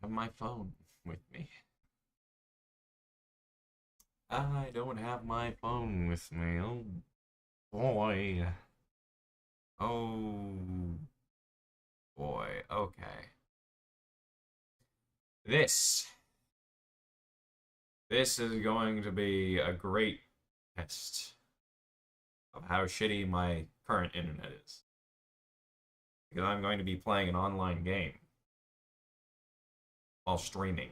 have my phone with me. I don't have my phone with me. Oh boy. Oh boy. Okay. This. This is going to be a great test of how shitty my current internet is. Because I'm going to be playing an online game while streaming.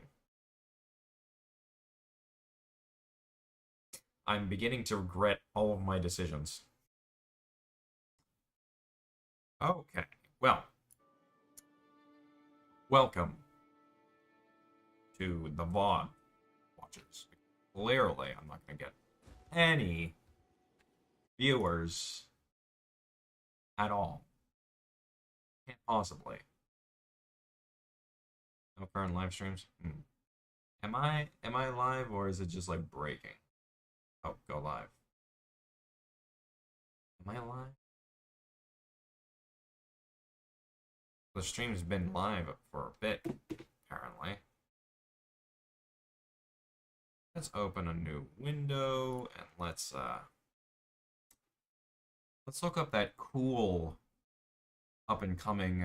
I'm beginning to regret all of my decisions. Okay. Well, welcome to the VOD watchers. Clearly, I'm not going to get any viewers at all. Can't possibly. No current live streams. Am I live or is it just like breaking? Oh, go live. Am I live? The stream's been live for a bit, apparently. Let's open a new window and let's look up that cool up and coming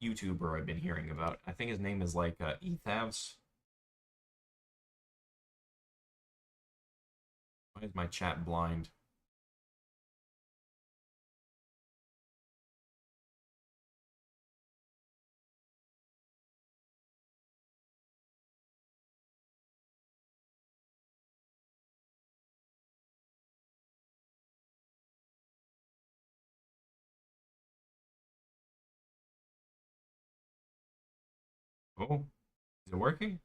YouTuber I've been hearing about. I think his name is like Ethavz. Why is my chat blind? Oh, is it working?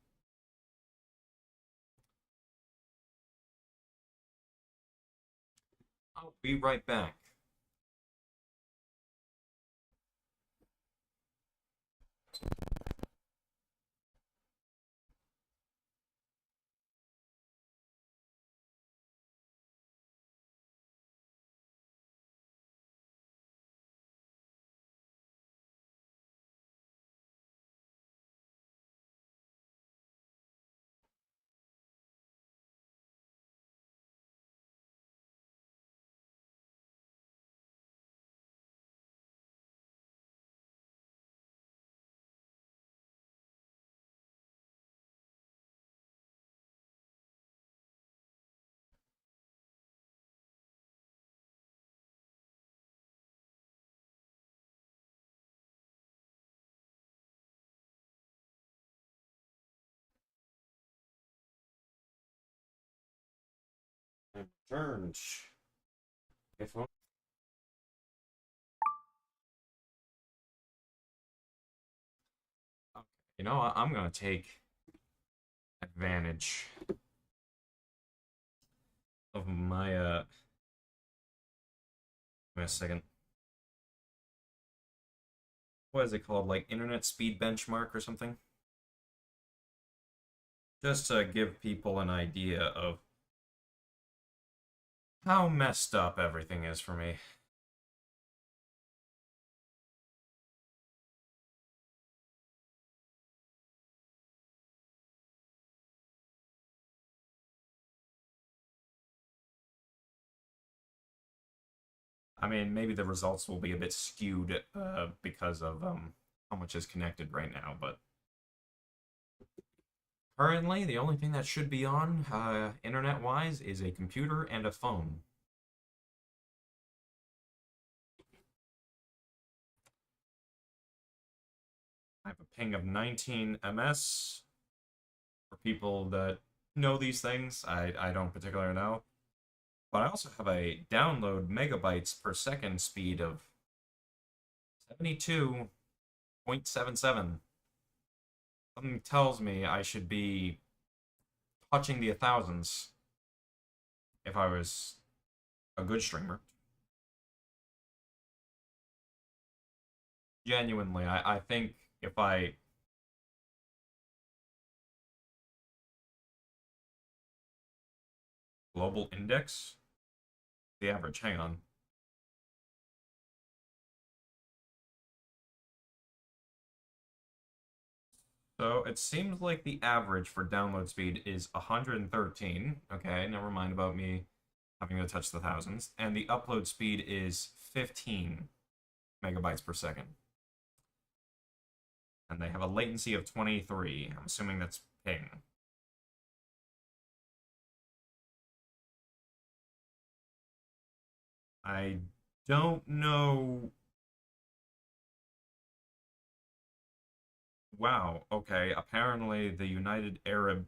I'll be right back. I've returned. If okay. You know what? I'm gonna take advantage of my wait a second. What is it called? Like internet speed benchmark or something? Just to give people an idea of how messed up everything is for me. I mean, maybe the results will be a bit skewed because of how much is connected right now, but currently the only thing that should be on internet-wise is a computer and a phone. I have a ping of 19 ms. For people that know these things, I don't particularly know. But I also have a download megabytes per second speed of 72.77. Something tells me I should be touching the thousands if I was a good streamer. Genuinely, I think if I global index the average, hang on. So it seems like the average for download speed is 113. Okay, never mind about me having to touch the thousands. And the upload speed is 15 megabytes per second. And they have a latency of 23. I'm assuming that's ping. I don't know. Wow, okay. Apparently, the United Arab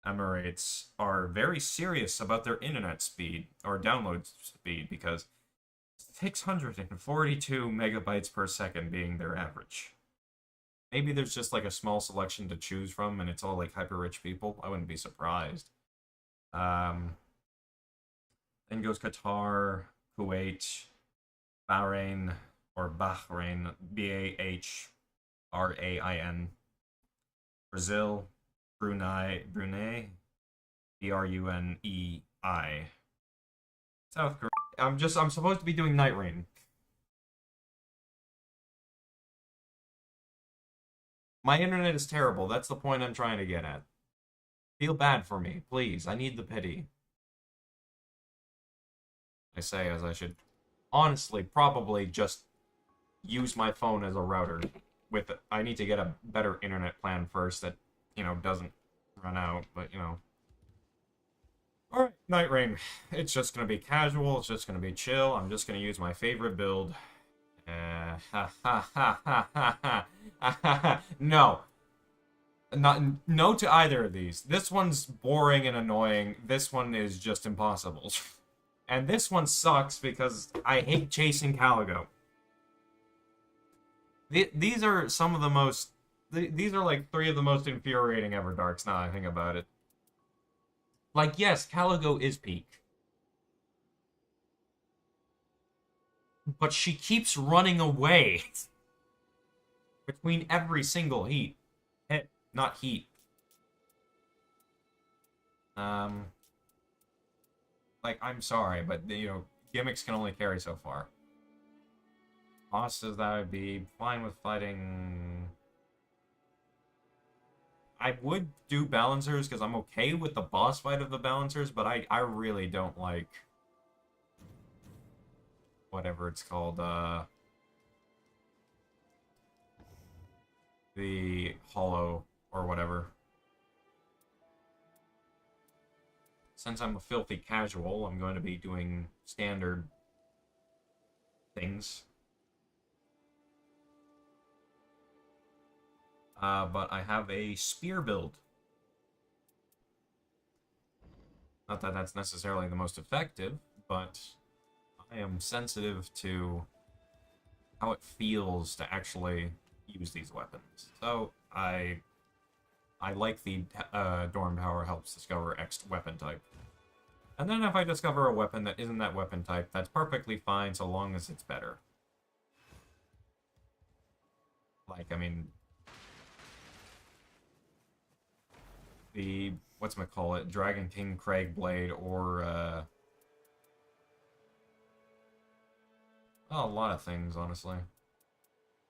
Emirates are very serious about their internet speed or download speed because 642 megabytes per second being their average. Maybe there's just like a small selection to choose from and it's all like hyper rich people. I wouldn't be surprised. Um, then goes Qatar, Kuwait, Bahrain, or Bahrain, Bahrain, Brazil, Brunei, Brunei, South Korea. I'm supposed to be doing Night Rain. My internet is terrible. That's the point I'm trying to get at. Feel bad for me, please. I need the pity. I say as I should honestly probably just use my phone as a router with it. I need to get a better internet plan first that, doesn't run out, but Alright, Night Rain. It's just gonna be casual, it's just gonna be chill. I'm just gonna use my favorite build. Ha ha ha ha ha ha. No. No to either of these. This one's boring and annoying. This one is just impossible. And this one sucks because I hate chasing Caligo. These are some of the most... These are like three of the most infuriating ever darks now I think about it. Like, yes, Caligo is peak. But she keeps running away. Between every single heat. Hit, not heat. Like, I'm sorry, but, gimmicks can only carry so far. Bosses that would be fine with fighting... I would do balancers because I'm okay with the boss fight of the balancers, but I really don't like whatever it's called, the hollow or whatever. Since I'm a filthy casual, I'm going to be doing standard things. But I have a spear build. Not that that's necessarily the most effective, but I am sensitive to how it feels to actually use these weapons. So I like the Dorm Power helps discover X weapon type. And then if I discover a weapon that isn't that weapon type, that's perfectly fine so long as it's better. Like, I mean... the, whatchamacallit, Dragon King Craig Blade, or, well, a lot of things, honestly.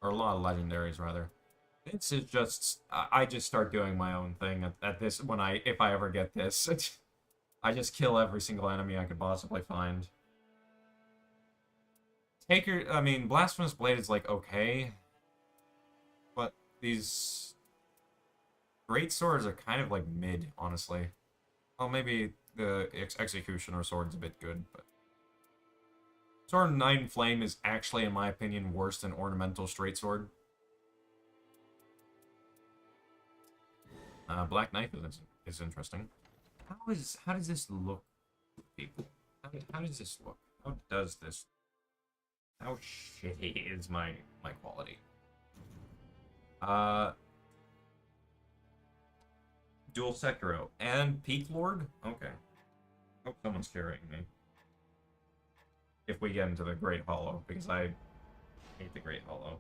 Or a lot of legendaries, rather. This is just, I just start doing my own thing at this, if I ever get this. I just kill every single enemy I could possibly find. Blasphemous Blade is, like, okay. But these great swords are kind of, like, mid, honestly. Well, maybe the Executioner sword's a bit good, but... Sword 9 Flame is actually, in my opinion, worse than Ornamental Straight Sword. Black Knife is interesting. How does this look, people? How does this look? How does this... How shitty is my quality? Dual Sectoro and Peak Lord? Okay. Hope someone's carrying me. If we get into the Great Hollow, because I hate the Great Hollow.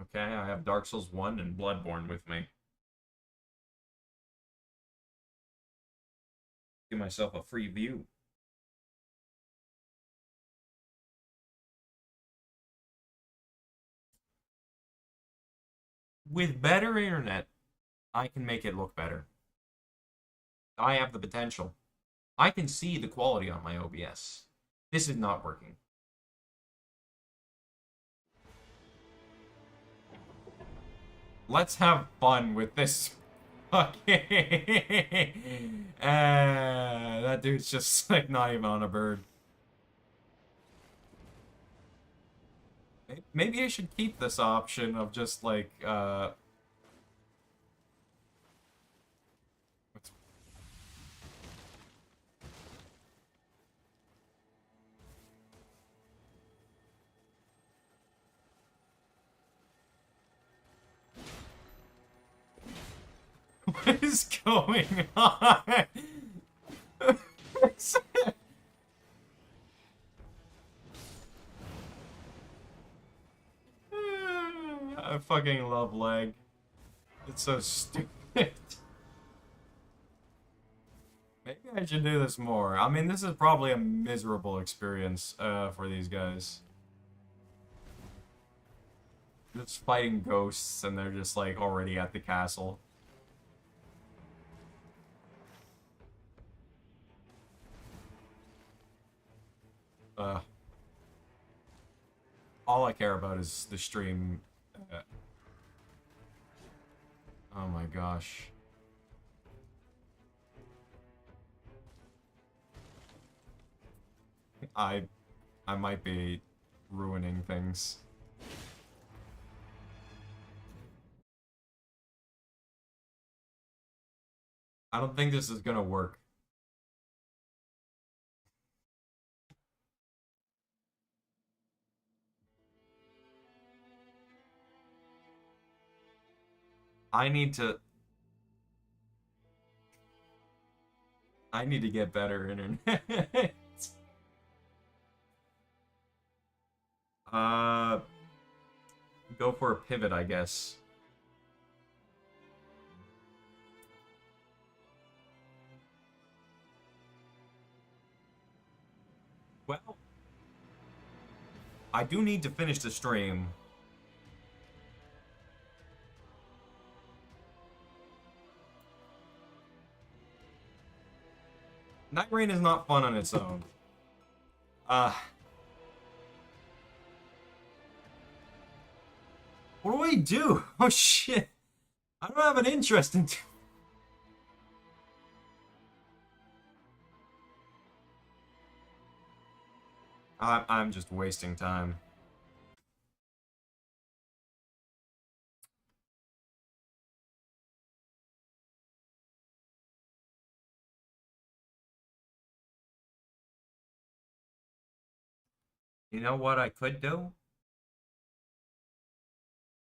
Okay, I have Dark Souls 1 and Bloodborne with me. Give myself a free view. With better internet, I can make it look better. I have the potential. I can see the quality on my OBS. This is not working. Let's have fun with this. Okay. That dude's just like not even on a bird. Maybe I should keep this option of just like what is going on? I fucking love lag. It's so stupid. Maybe I should do this more. I mean, this is probably a miserable experience for these guys. Just fighting ghosts and they're just like already at the castle. Uh, all I care about is the stream. Oh my gosh. I I might be ruining things. I don't think this is gonna work. I need to I need to get better internet. uh Go for a pivot, I guess. Well, I do need to finish the stream. Night Rain is not fun on its own. What do I do? Oh shit. I don't have an interest in... I'm just wasting time. You know what I could do?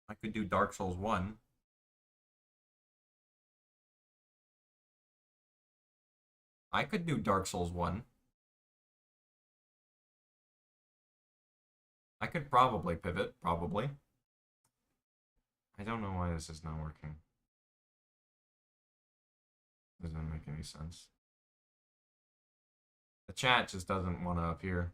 I could do Dark Souls 1. I could do Dark Souls 1. I could probably pivot, probably. I don't know why this is not working. Doesn't make any sense. The chat just doesn't want to appear.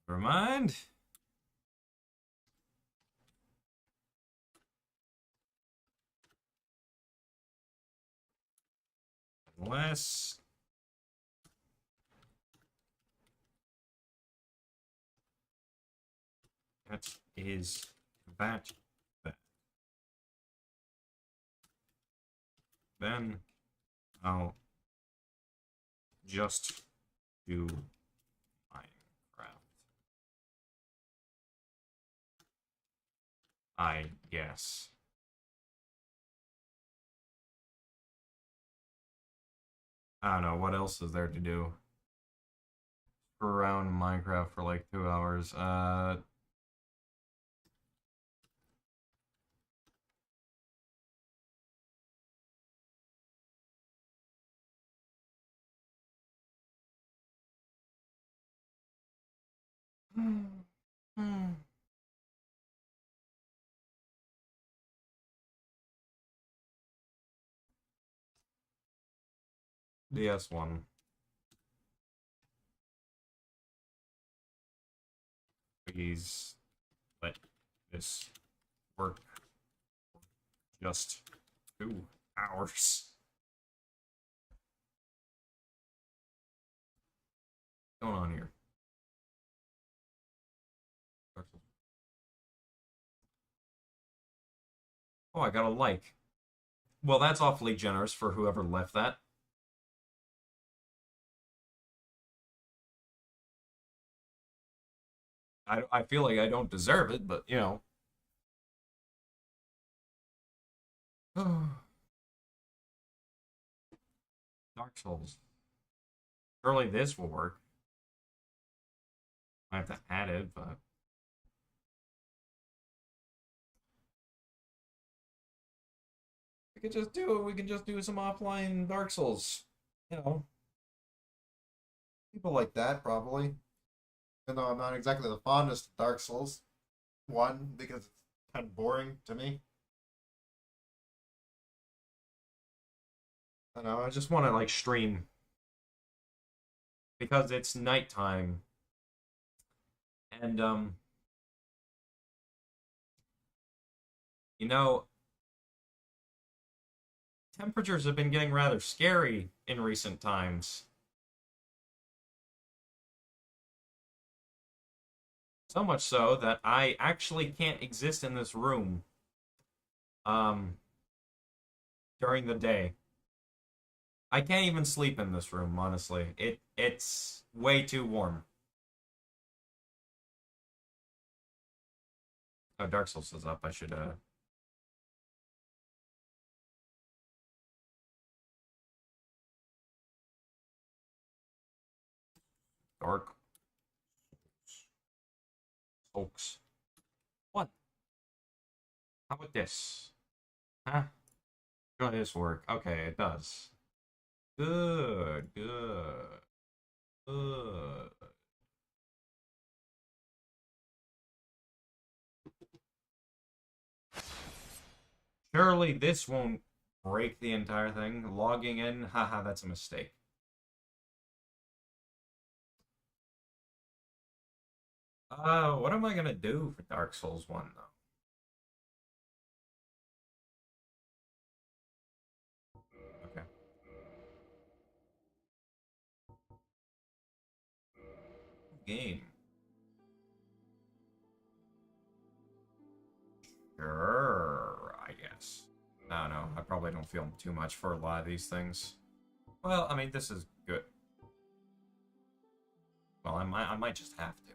Never mind. Unless... that is that. Then I'll just do Minecraft. I guess. I don't know, what else is there to do? Around Minecraft for like 2 hours. DS1. Please let this work just 2 hours. What's going on here? Oh, I got a like. Well, that's awfully generous for whoever left that. I feel like I don't deserve it, but you know. Dark Souls. Surely this will work. I have to add it, but we could just do it. We can just do some offline Dark Souls. You know, people like that probably. Even though I'm not exactly the fondest of Dark Souls. One, because it's kind of boring to me. I know, I just want to like stream because it's nighttime and you know, temperatures have been getting rather scary in recent times. So much so that I actually can't exist in this room um during the day. I can't even sleep in this room, honestly. It's way too warm. Oh, Dark Souls is up. I should Dark Souls. What? How about this? Huh? How does this work? Okay, it does. Good, good, good. Surely this won't break the entire thing. Logging in, haha, that's a mistake. What am I gonna do for Dark Souls 1 though? Okay. Game. Sure, I guess. I don't know. I probably don't feel too much for a lot of these things. Well, I mean, this is good. Well, I might just have to.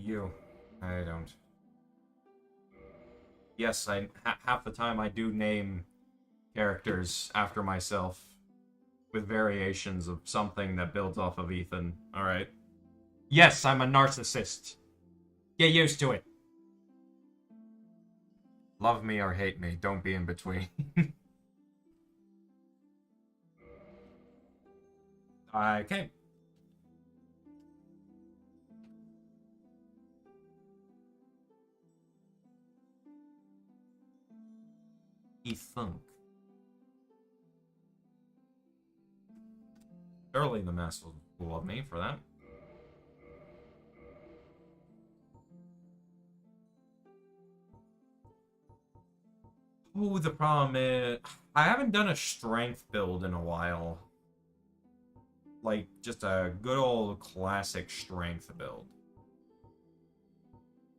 You. I don't. Yes, half the time I do name characters after myself with variations of something that builds off of Ethan. All right. Yes, I'm a narcissist. Get used to it. Love me or hate me. Don't be in between. Okay. Ethunk. Surely the mass will love me for that. Oh, the problem is I haven't done a strength build in a while. Like just a good old classic strength build.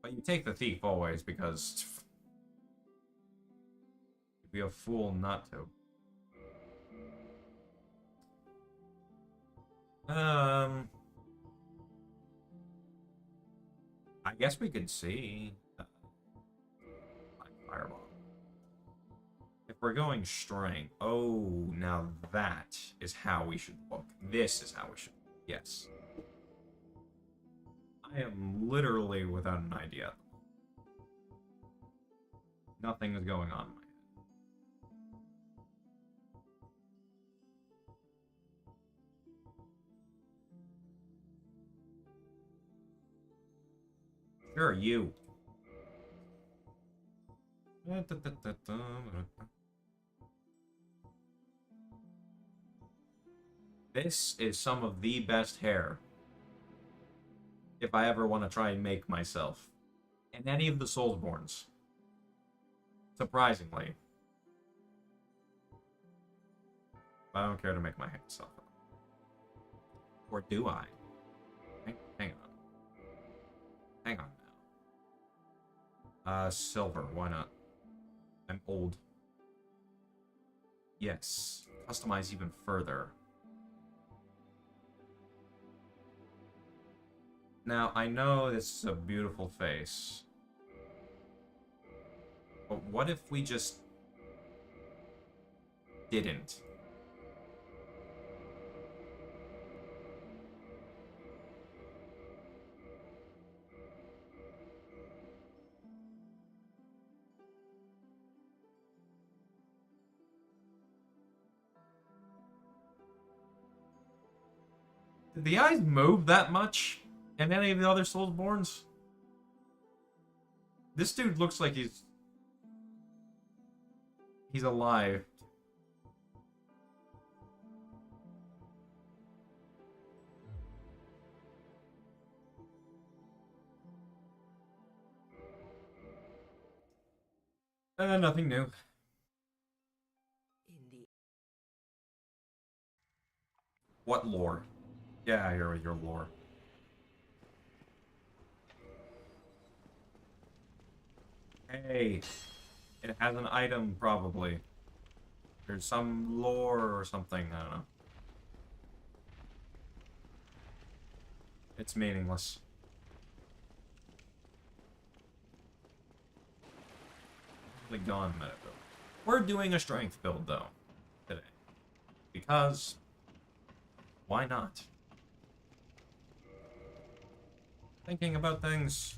But you take the thief always because you'd be a fool not to. I guess we could see fireball. If we're going strength, oh, now that is how we should look. This is how we should. Yes. I am literally without an idea. Nothing is going on in my head. Sure, you. This is some of the best hair if I ever want to try and make myself in any of the Soulsborns. Surprisingly. But I don't care to make myself. Or do I? Hang on. Hang on now. Silver, why not? I'm old. Yes. Customize even further. Now, I know this is a beautiful face. But what if we just didn't? Did the eyes move that much in any of the other Soulsborns? This dude looks like he's alive. Nothing new. What lore? Get out of here with your lore. Hey, it has an item, probably. There's some lore or something, I don't know. It's meaningless. Totally gone meta build. We're doing a strength build, though, today. Because, why not? Thinking about things.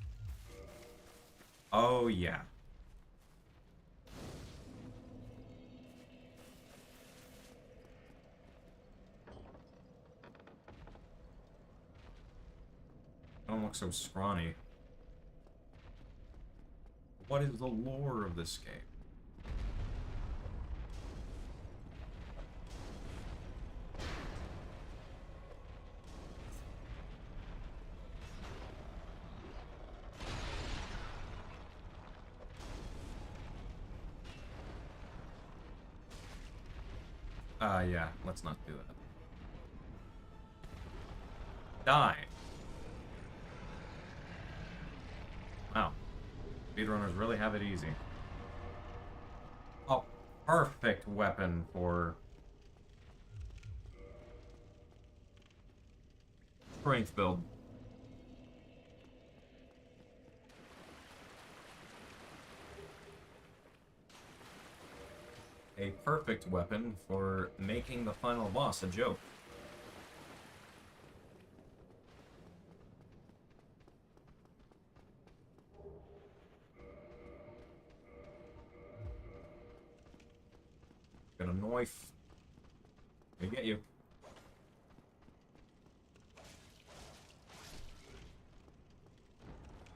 Oh, yeah. I don't look so scrawny. What is the lore of this game? Yeah, let's not do that. Die! Wow. Speedrunners really have it easy. A perfect weapon for strength build. A perfect weapon for making the final boss a joke. Got a knife. Gonna get you.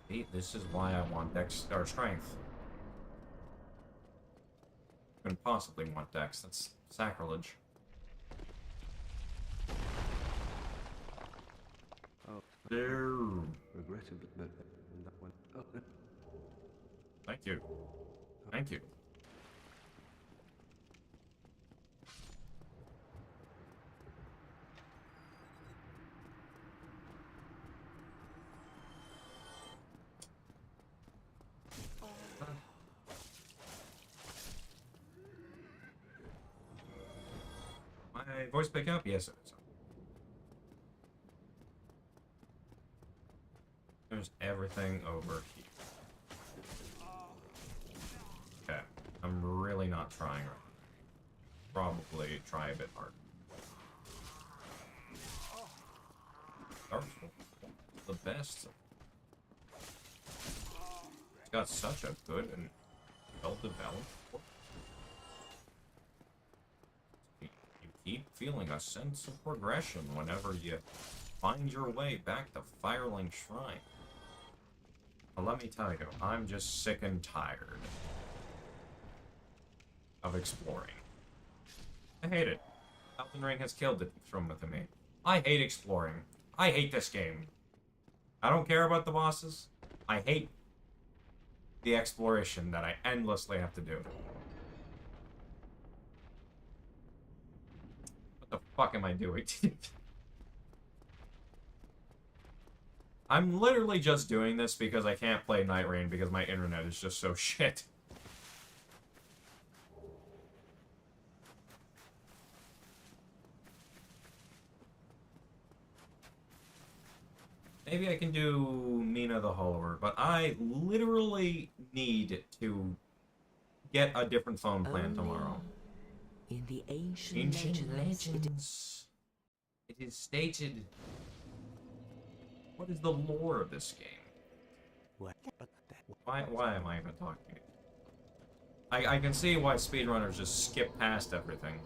See, this is why I want Dex or strength. Couldn't possibly want Dex. That's sacrilege. Oh, there. Regrettably, but that one. Oh, no. Thank you. Thank you. My voice pick up? Yes, it is. There's everything over here. Okay, I'm really not trying right now. Probably try a bit harder. Dark Souls, the best. It's got such a good and well-developed world. You keep feeling a sense of progression whenever you find your way back to Firelink Shrine. But let me tell you, I'm just sick and tired of exploring. I hate it. Elden Ring has killed it from within me. I hate exploring. I hate this game. I don't care about the bosses. I hate the exploration that I endlessly have to do. What the fuck am I doing? I'm literally just doing this because I can't play Night Rain because my internet is just so shit. Maybe I can do Mina the Hollower, but I literally need to get a different phone plan tomorrow. In the ancient legends, It is stated. What is the lore of this game? what? Why am I even talking? I can see why speedrunners just skip past everything.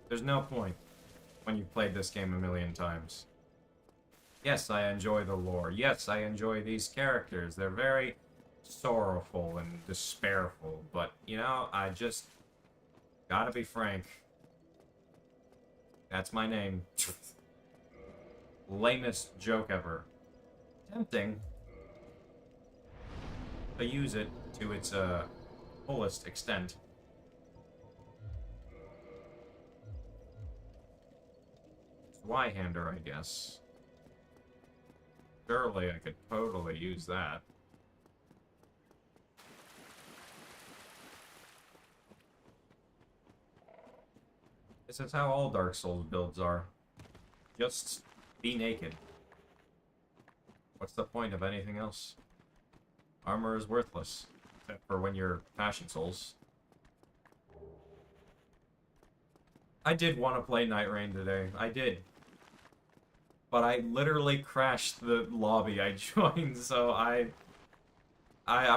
There's no point when you've played this game a million times. Yes, I enjoy the lore. Yes, I enjoy these characters. They're very sorrowful and despairful, but, you know, I just gotta be frank. That's my name. Lamest joke ever. Tempting to use it to its fullest extent. Y-hander, I guess. Surely I could totally use that. This is how all Dark Souls builds are. Just be naked. What's the point of anything else? Armor is worthless. Except for when you're Passion Souls. I did want to play Night Rain today. I did. But I literally crashed the lobby I joined, so I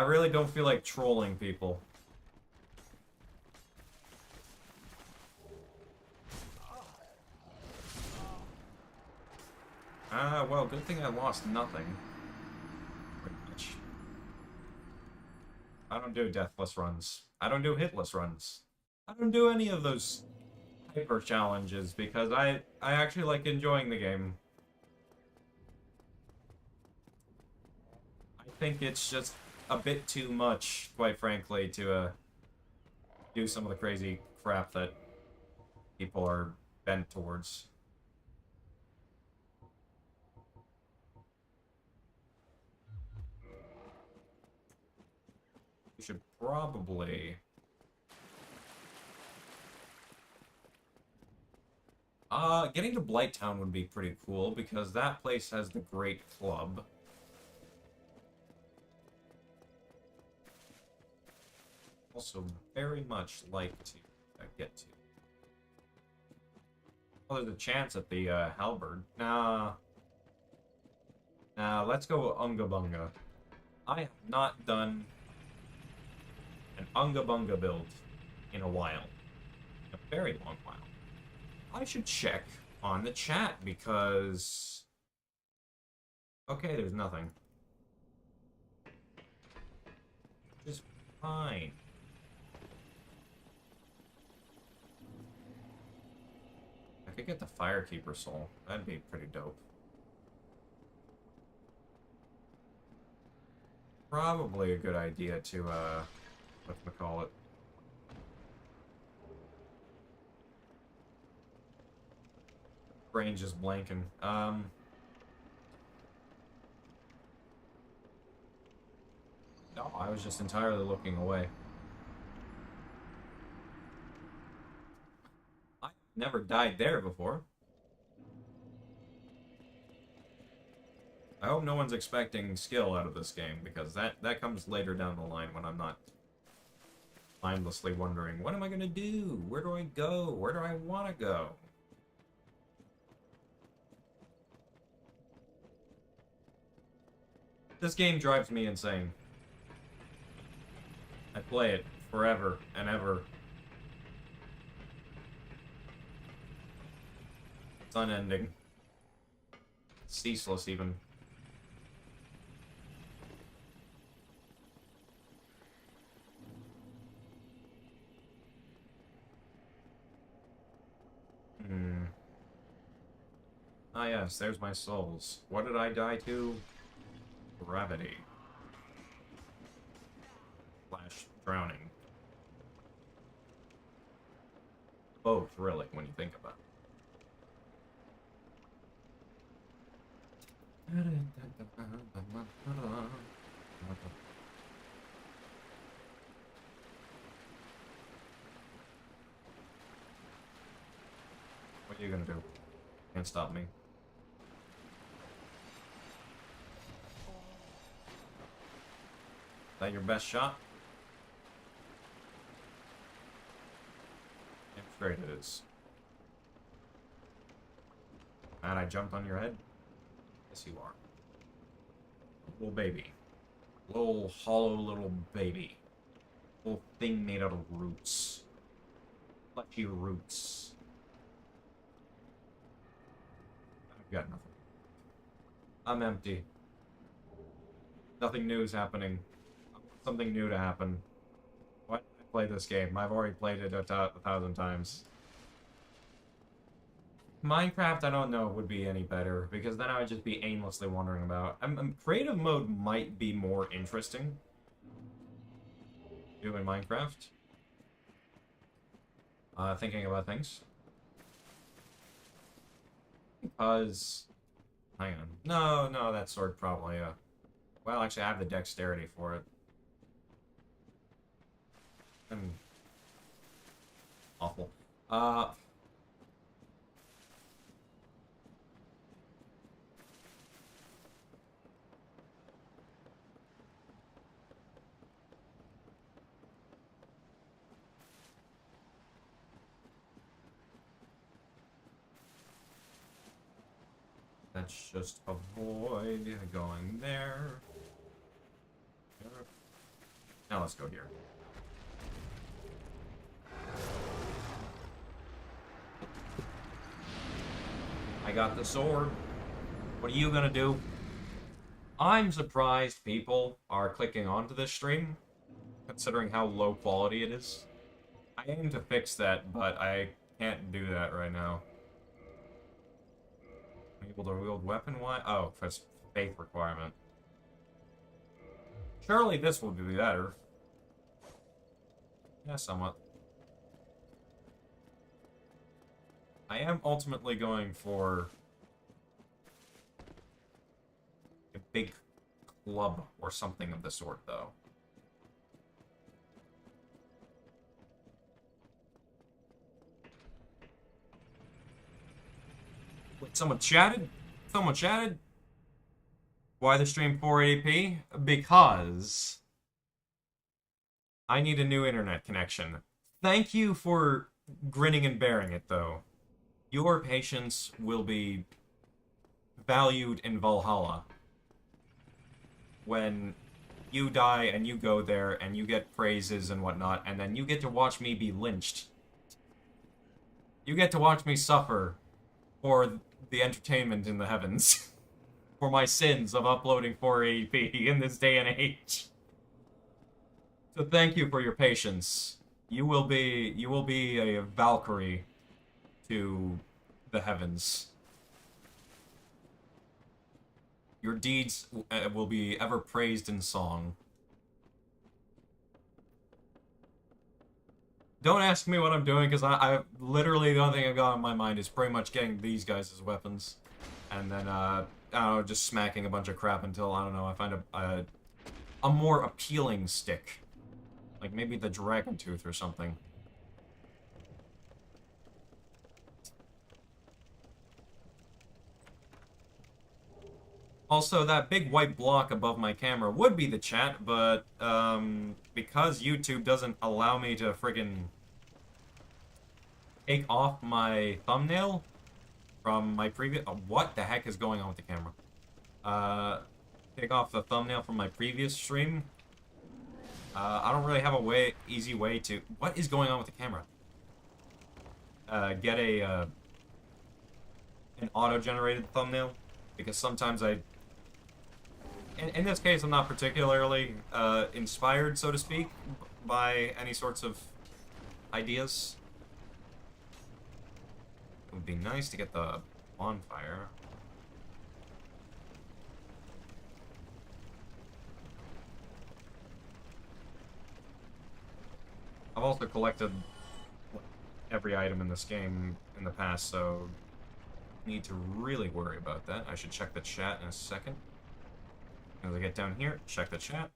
really don't feel like trolling people. Well, good thing I lost nothing. Pretty much. I don't do deathless runs. I don't do hitless runs. I don't do any of those hyper challenges because I actually like enjoying the game. I think it's just a bit too much, quite frankly, to do some of the crazy crap that people are bent towards. We should probably... getting to Blighttown would be pretty cool, because that place has the Great Club. Also, very much like to get to. Well, there's a chance at the halberd. Nah, let's go Unga Bunga. I have not done an Unga Bunga build in a while. A very long while. I should check on the chat because... Okay, there's nothing. Which is fine. I could get the Firekeeper soul. That'd be pretty dope. Probably a good idea to, whatchamacallit. Brain just blanking. No, I was just entirely looking away. I never died there before. I hope no one's expecting skill out of this game, because that comes later down the line when I'm not mindlessly wondering, what am I gonna do? Where do I go? Where do I want to go? This game drives me insane. I play it forever and ever. It's unending. Ceaseless, even. Ah yes, there's my souls. What did I die to? Gravity. Slash drowning. Both, really, when you think about it. What are you gonna do? Can't stop me. Is that your best shot? I'm afraid it is. And I jumped on your head? Yes, you are. Little baby. Little hollow little baby. Little thing made out of roots. Fleshy roots. I've got nothing. I'm empty. Nothing new is happening. Something new to happen. Why did I play this game? I've already played it a thousand times. Minecraft, I don't know, would be any better, because then I would just be aimlessly wandering about. Creative mode might be more interesting. Doing Minecraft. Thinking about things. Because... Hang on. No, that sword probably, well, actually, I have the dexterity for it. Awful. Let's just avoid going there. Now let's go here. I got the sword. What are you gonna do? I'm surprised people are clicking onto this stream, considering how low quality it is. I aim to fix that, but I can't do that right now. Able to wield weapon-wise? Oh, that's faith requirement. Surely this will be better. Yeah, somewhat. I am ultimately going for a big club or something of the sort, though. Wait, someone chatted? Someone chatted? Why the stream 480p? Because I need a new internet connection. Thank you for grinning and bearing it, though. Your patience will be valued in Valhalla. When you die and you go there and you get praises and whatnot, and then you get to watch me be lynched. You get to watch me suffer for the entertainment in the heavens. For my sins of uploading 480p in this day and age. So thank you for your patience. You will be a Valkyrie to the heavens. Your deeds will be ever praised in song. Don't ask me what I'm doing, because I literally, the only thing I've got on my mind is pretty much getting these guys as weapons. And then, I don't know, just smacking a bunch of crap until, I don't know, I find a more appealing stick. Like maybe the Dragon Tooth or something. Also, that big white block above my camera would be the chat, but, because YouTube doesn't allow me to friggin' take off my thumbnail from my previous... what the heck is going on with the camera? Take off the thumbnail from my previous stream. I don't really have a easy way to... What is going on with the camera? Get an auto-generated thumbnail, because sometimes in this case, I'm not particularly inspired, so to speak, by any sorts of ideas. It would be nice to get the bonfire. I've also collected every item in this game in the past, so need to really worry about that. I should check the chat in a second. As I get down here, check the chat.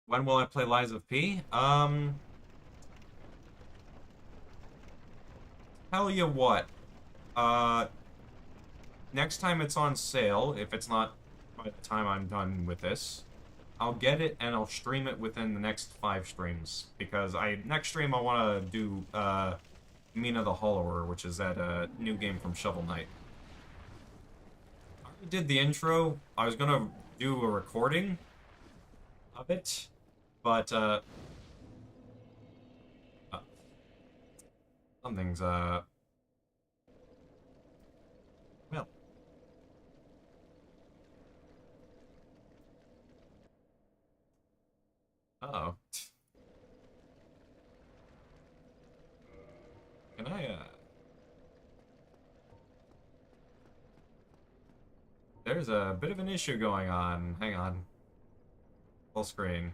When will I play Lies of P? Tell you what. Next time it's on sale, if it's not by the time I'm done with this, I'll get it and I'll stream it within the next 5 streams. Because next stream I want to do, Mina the Hollower, which is that, new game from Shovel Knight. I already did the intro. I was gonna do a recording of it, but, something's, well. Uh-oh. Can I, There's a bit of an issue going on. Hang on. Full screen.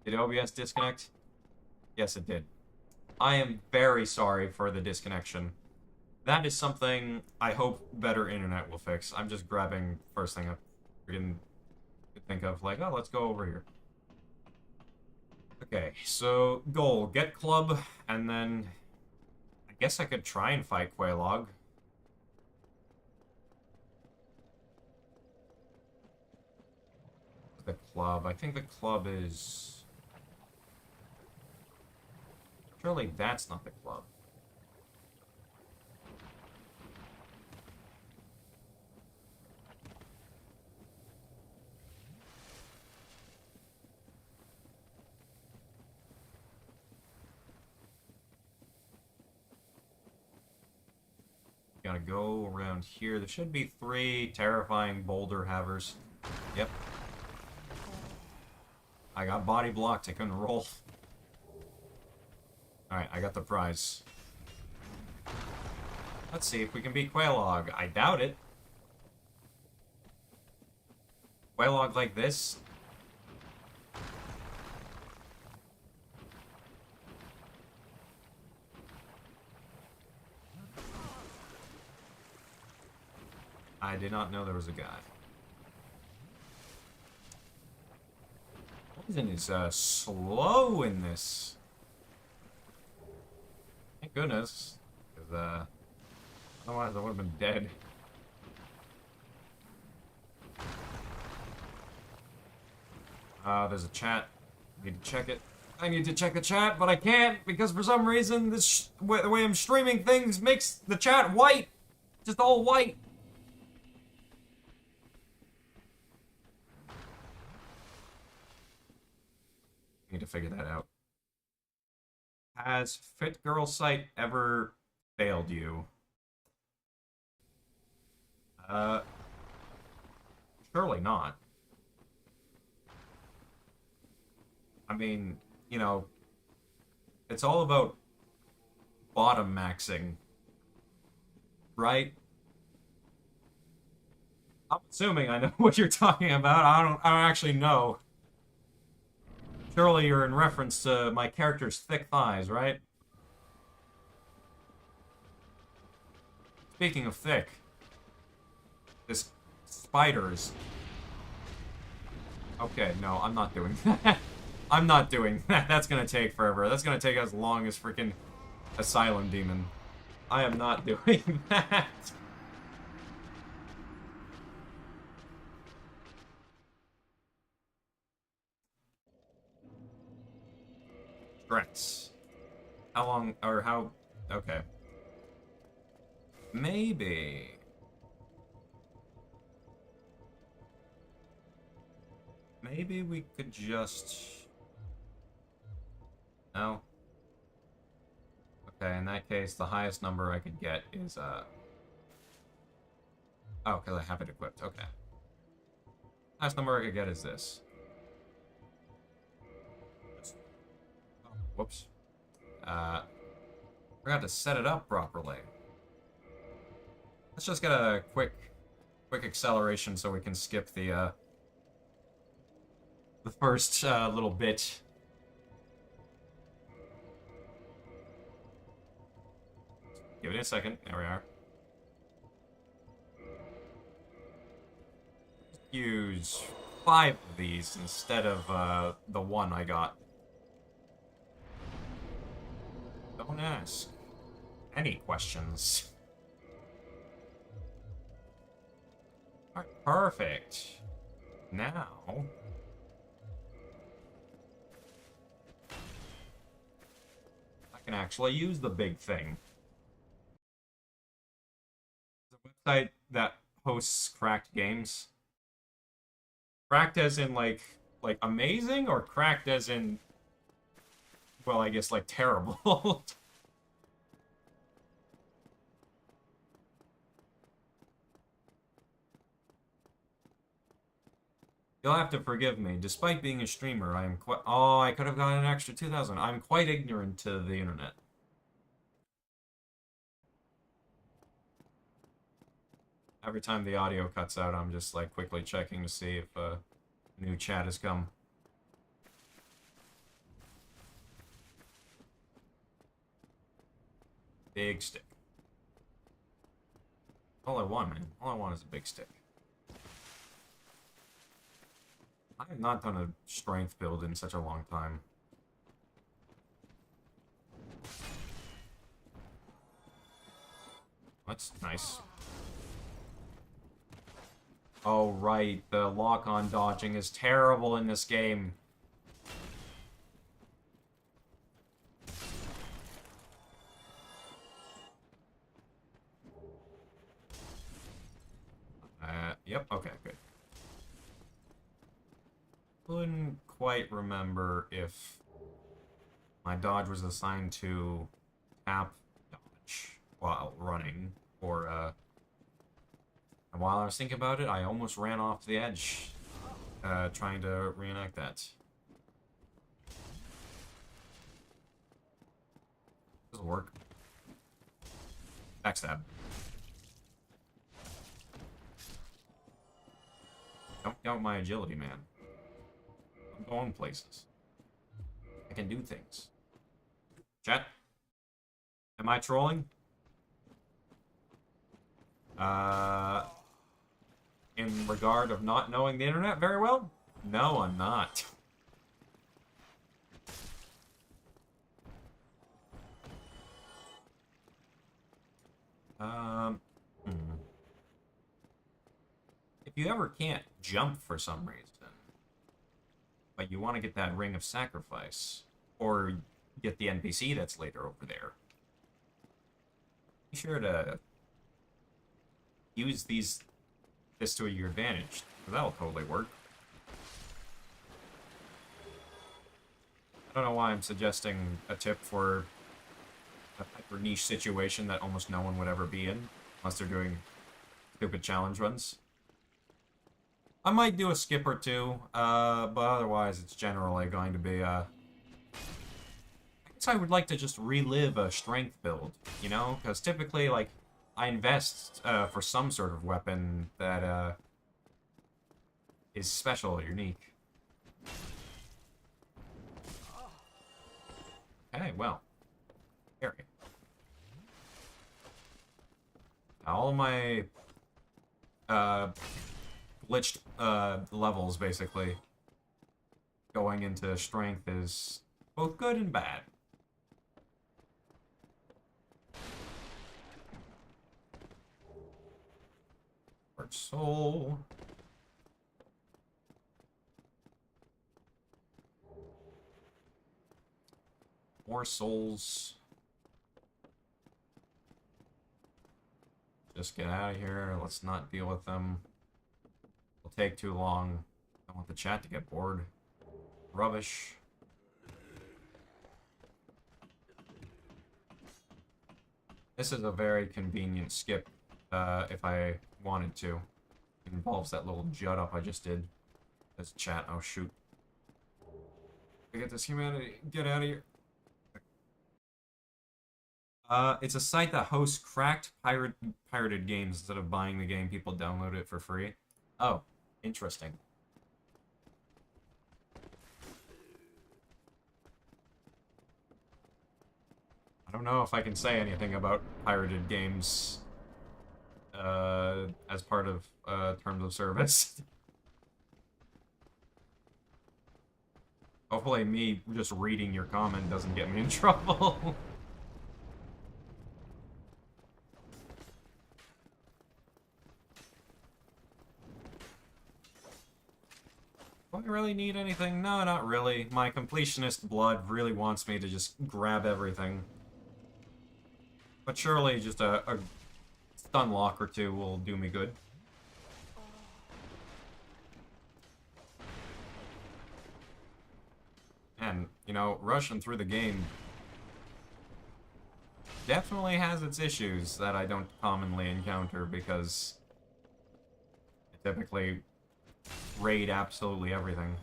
Did OBS disconnect? Yes, it did. I am very sorry for the disconnection. That is something I hope better internet will fix. I'm just grabbing first thing I can think of, like, oh, let's go over here. Okay, so goal, get club, and then I guess I could try and fight Quaylog. The club, I think the club is... Surely that's not the club. Gotta go around here. There should be 3 terrifying boulder havers. Yep. I got body blocked. I couldn't roll. Alright, I got the prize. Let's see if we can beat Quaylog. I doubt it. Quaylog like this? I did not know there was a guy. Poison is slow in this. Thank goodness, because otherwise I would have been dead. There's a chat. I need to check it. I need to check the chat, but I can't because for some reason this the way I'm streaming things makes the chat white, just all white. Need to figure that out. Has Fit Girl Site ever failed you? Surely not. I mean, you know, it's all about bottom maxing, right? I'm assuming I know what you're talking about. I don't actually know. Surely you're in reference to my character's thick thighs, right? Speaking of thick, this spider is... Okay, no, I'm not doing that. I'm not doing that. That's gonna take forever. That's gonna take as long as freaking Asylum Demon. I am not doing that. Strengths. How long, or how... Okay. Maybe... Maybe we could just... No? Okay, in that case, the highest number I could get is, Oh, because I have it equipped. Okay. Highest number I could get is this. Oh, whoops. Forgot to set it up properly. Let's just get a quick acceleration so we can skip the, the first little bit. Give it a second. There we are. Use 5 of these instead of the one I got. Don't ask any questions. Alright, perfect. Now... I can actually use the big thing. The website that hosts cracked games. Cracked as in, like amazing, or cracked as in, well, I guess, like, terrible? You'll have to forgive me. Despite being a streamer, I am quite... Oh, I could have gotten an extra 2,000. I'm quite ignorant to the internet. Every time the audio cuts out, I'm just, like, quickly checking to see if a new chat has come. Big stick. All I want, man. All I want is a big stick. I have not done a strength build in such a long time. That's nice. Oh, right. The lock-on dodging is terrible in this game. Yep, okay, good. Couldn't quite remember if my dodge was assigned to tap dodge while running, or, and while I was thinking about it, I almost ran off the edge, trying to reenact that. Doesn't work. Backstab. Don't count my agility, man. I'm going places. I can do things. Chat? Am I trolling? In regard of not knowing the internet very well? No, I'm not. If you ever can't jump for some reason, but you want to get that Ring of Sacrifice, or get the NPC that's later over there, be sure to use this to your advantage, because that'll totally work. I don't know why I'm suggesting a tip for a hyper niche situation that almost no one would ever be in, unless they're doing stupid challenge runs. I might do a skip or two, but otherwise it's generally going to be, I guess I would like to just relive a strength build, you know? Because typically, like, I invest for some sort of weapon that is special or unique. Okay, well. Here. All of my glitched levels, basically, going into strength is both good and bad. Heart soul. More souls. Just get out of here. Let's not deal with them. It'll take too long. I don't want the chat to get bored. Rubbish. This is a very convenient skip, if I wanted to. It involves that little jut up I just did. This chat. Oh, shoot. Get this humanity. Get out of here. It's a site that hosts cracked pirated games. Instead of buying the game, people download it for free. Oh, interesting. I don't know if I can say anything about pirated games as part of terms of service. Hopefully me just reading your comment doesn't get me in trouble. Do I really need anything? No, not really. My completionist blood really wants me to just grab everything. But surely just a stun lock or two will do me good. And, you know, rushing through the game definitely has its issues that I don't commonly encounter because I typically raid absolutely everything.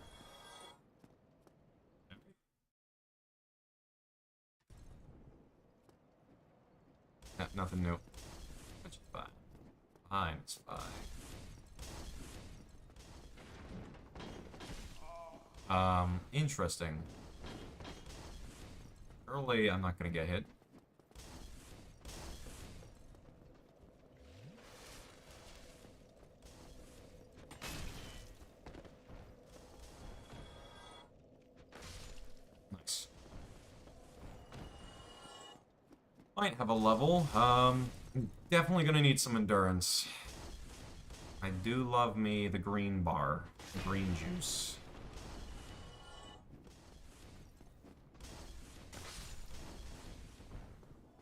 Nothing new. Which is fine. Fine, it's fine. Interesting. Early, I'm not gonna get hit. Nice. Might have a level. Definitely gonna need some endurance. I do love me the green bar. The green juice.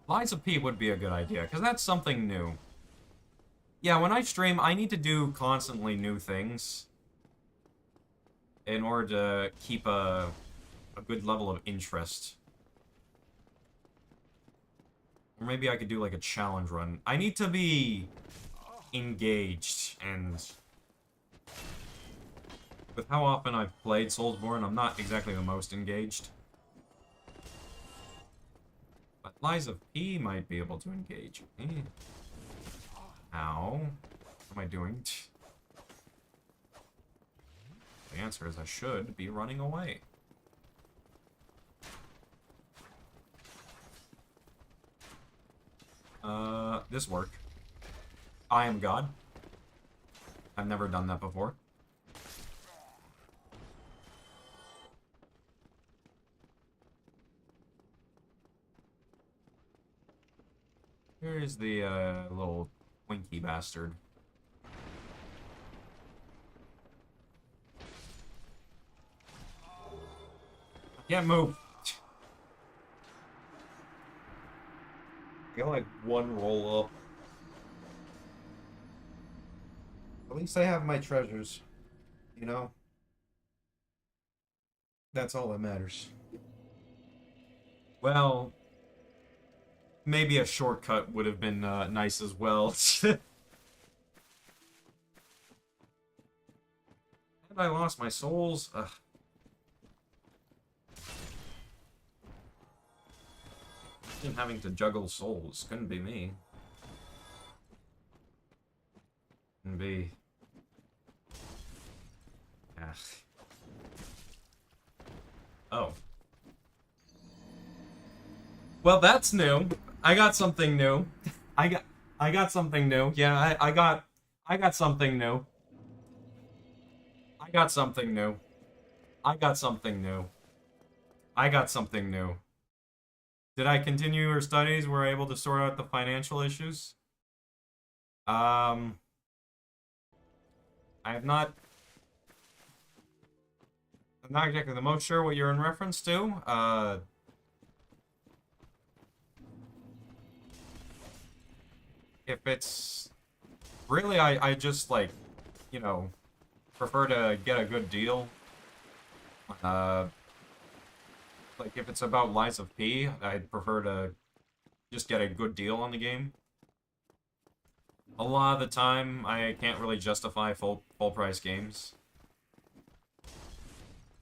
Lies of P would be a good idea, because that's something new. Yeah, when I stream, I need to do constantly new things in order to keep a good level of interest. Or maybe I could do like a challenge run. I need to be engaged, and with how often I've played Soulsborne, I'm not exactly the most engaged. But Lies of P might be able to engage me. Ow. What am I doing? The answer is I should be running away. This work. I am God. I've never done that before. Here's the, little Twinkie bastard. I can't move. I got like one roll up. At least I have my treasures, you know? That's all that matters. Well, maybe a shortcut would have been nice as well. And I lost my souls. Ugh. Imagine having to juggle souls. Couldn't be me. Couldn't be. Ugh. Oh. Well, that's new. I got something new. I got something new. Yeah, I got something new. I got something new. I got something new. I got something new. Did I continue your studies? Were able to sort out the financial issues? I have not. I'm not exactly the most sure what you're in reference to. If it's really, I just like, you know, prefer to get a good deal. Like if it's about Lies of P, I'd prefer to just get a good deal on the game. A lot of the time, I can't really justify full price games.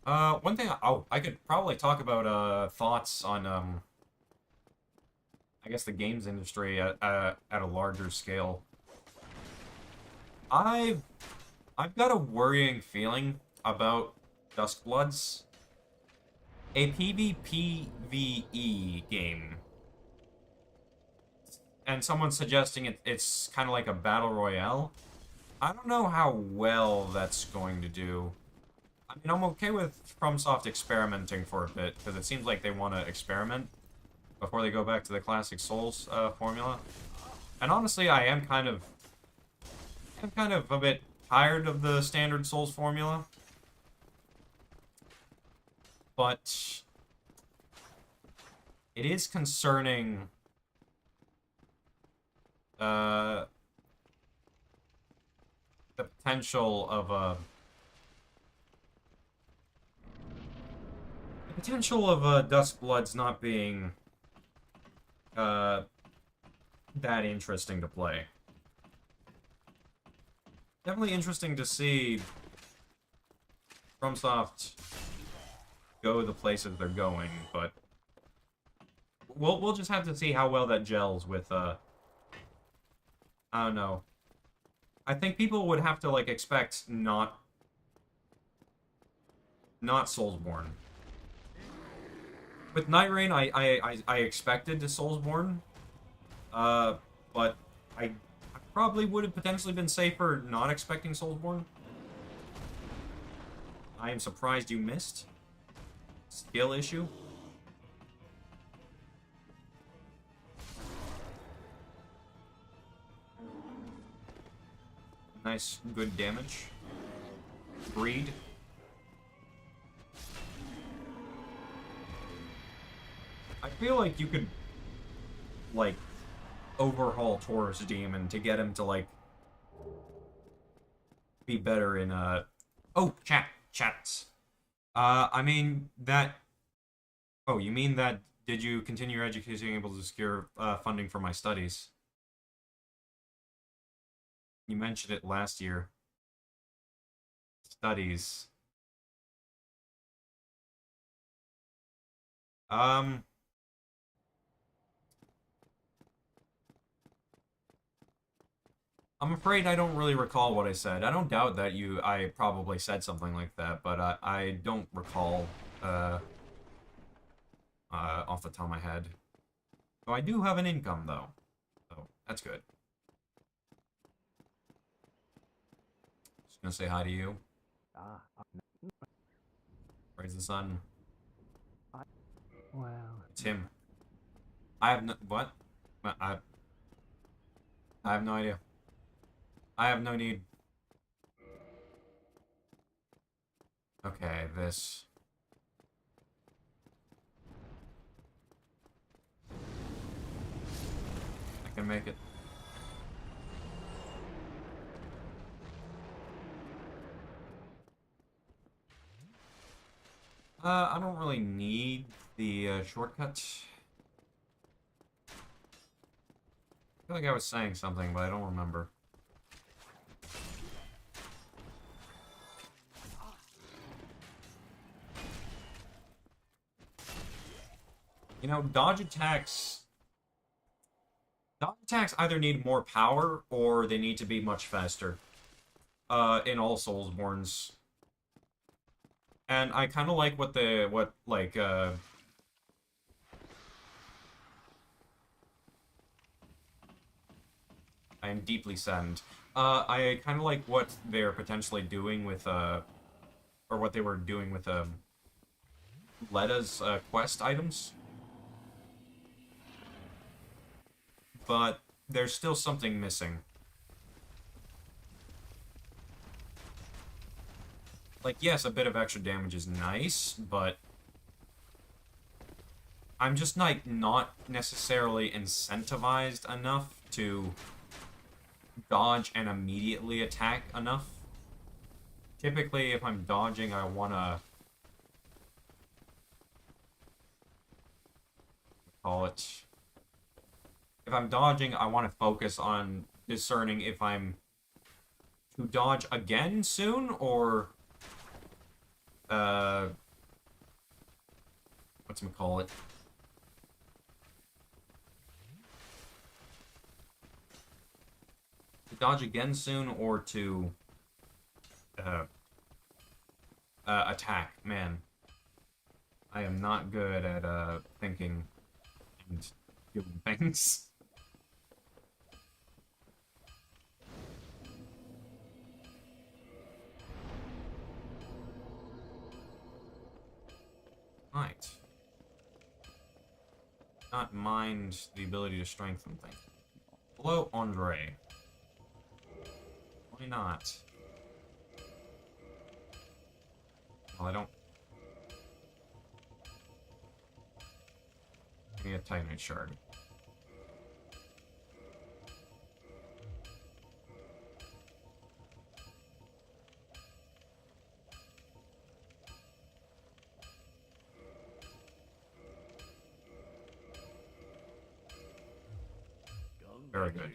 One thing, I could probably talk about thoughts on I guess the games industry at a larger scale. I've got a worrying feeling about Duskbloods. A PvPvE game and someone's suggesting it's kind of like a battle royale. I don't know how well that's going to do. I mean, I'm okay with FromSoft experimenting for a bit, because it seems like they want to experiment before they go back to the classic Souls formula. And honestly, I'm kind of a bit tired of the standard Souls formula. But it is concerning the potential of Duskbloods not being that interesting to play. Definitely interesting to see FromSoft go the places they're going, but we'll just have to see how well that gels with I don't know. I think people would have to like expect not Soulsborne. With Night Rain, I expected the Soulsborne, but I probably would have potentially been safer not expecting Soulsborne. I am surprised you missed. Skill issue. Nice, good damage. Breed. I feel like you could, like, overhaul Taurus Demon to get him to, like, be better in, Oh, chats. I mean, that... Oh, you mean that... Did you continue your education able to secure, funding for my studies? You mentioned it last year. Studies. I'm afraid I don't really recall what I said. I don't doubt that I probably said something like that, but I don't recall, off the top of my head. So I do have an income, though. So, that's good. Just gonna say hi to you. Ah, Praise the sun. well. It's him. I have no... What? I have no idea. I have no need. Okay, this... I can make it. I don't really need the shortcut. I feel like I was saying something, but I don't remember. You know, dodge attacks either need more power or they need to be much faster. In all Soulsborns. And I kind of like I am deeply saddened. I kind of like what they're potentially doing with, or what they were doing with, Leda's, quest items. But there's still something missing. Like, yes, a bit of extra damage is nice, but I'm just, like, not necessarily incentivized enough to dodge and immediately attack enough. Typically, if I'm dodging, I wanna... call it... If I'm dodging, I want to focus on discerning if I'm to dodge again soon, or... whatchamacallit? To dodge again soon, or to... attack. Man. I am not good at, thinking and doing things. Right. Not mind the ability to strengthen things. Hello, Andre. Why not? Well, I don't... Give me a Titanite shard. Very good.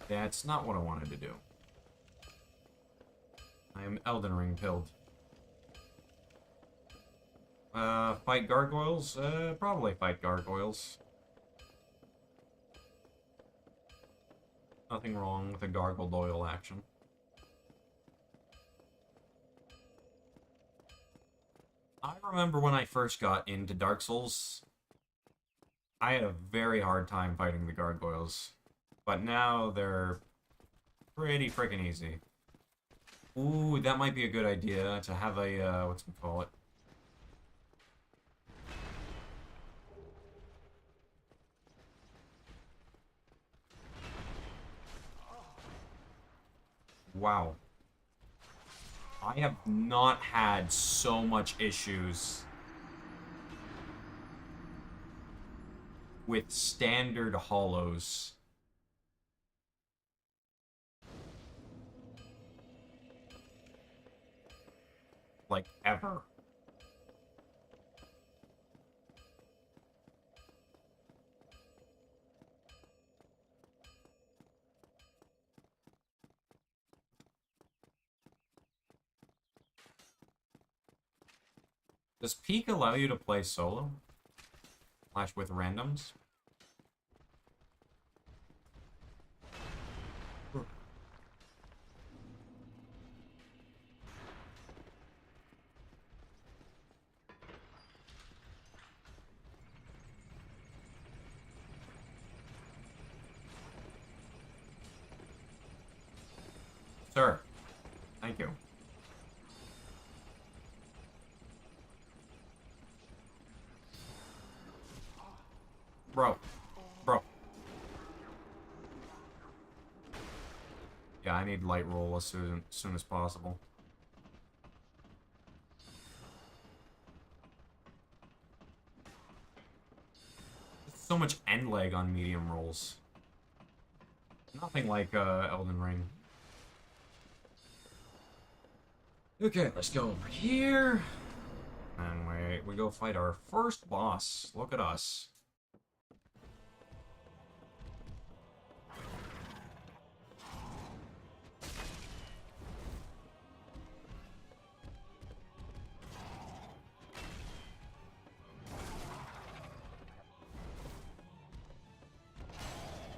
Yeah, it's not what I wanted to do. I am Elden Ring pilled. Fight gargoyles? Probably fight gargoyles. Nothing wrong with a gargoyle action. I remember when I first got into Dark Souls, I had a very hard time fighting the gargoyles. But now they're pretty freaking easy. Ooh, that might be a good idea to have a, what's it call it? Wow. I have not had so much issues with standard hollows. Like, ever. Does Peak allow you to play solo? Slash with randoms? Sir, thank you. Bro. Yeah, I need light roll as soon as possible. So much end lag on medium rolls. Nothing like Elden Ring. Okay, let's go over here. And we go fight our first boss. Look at us.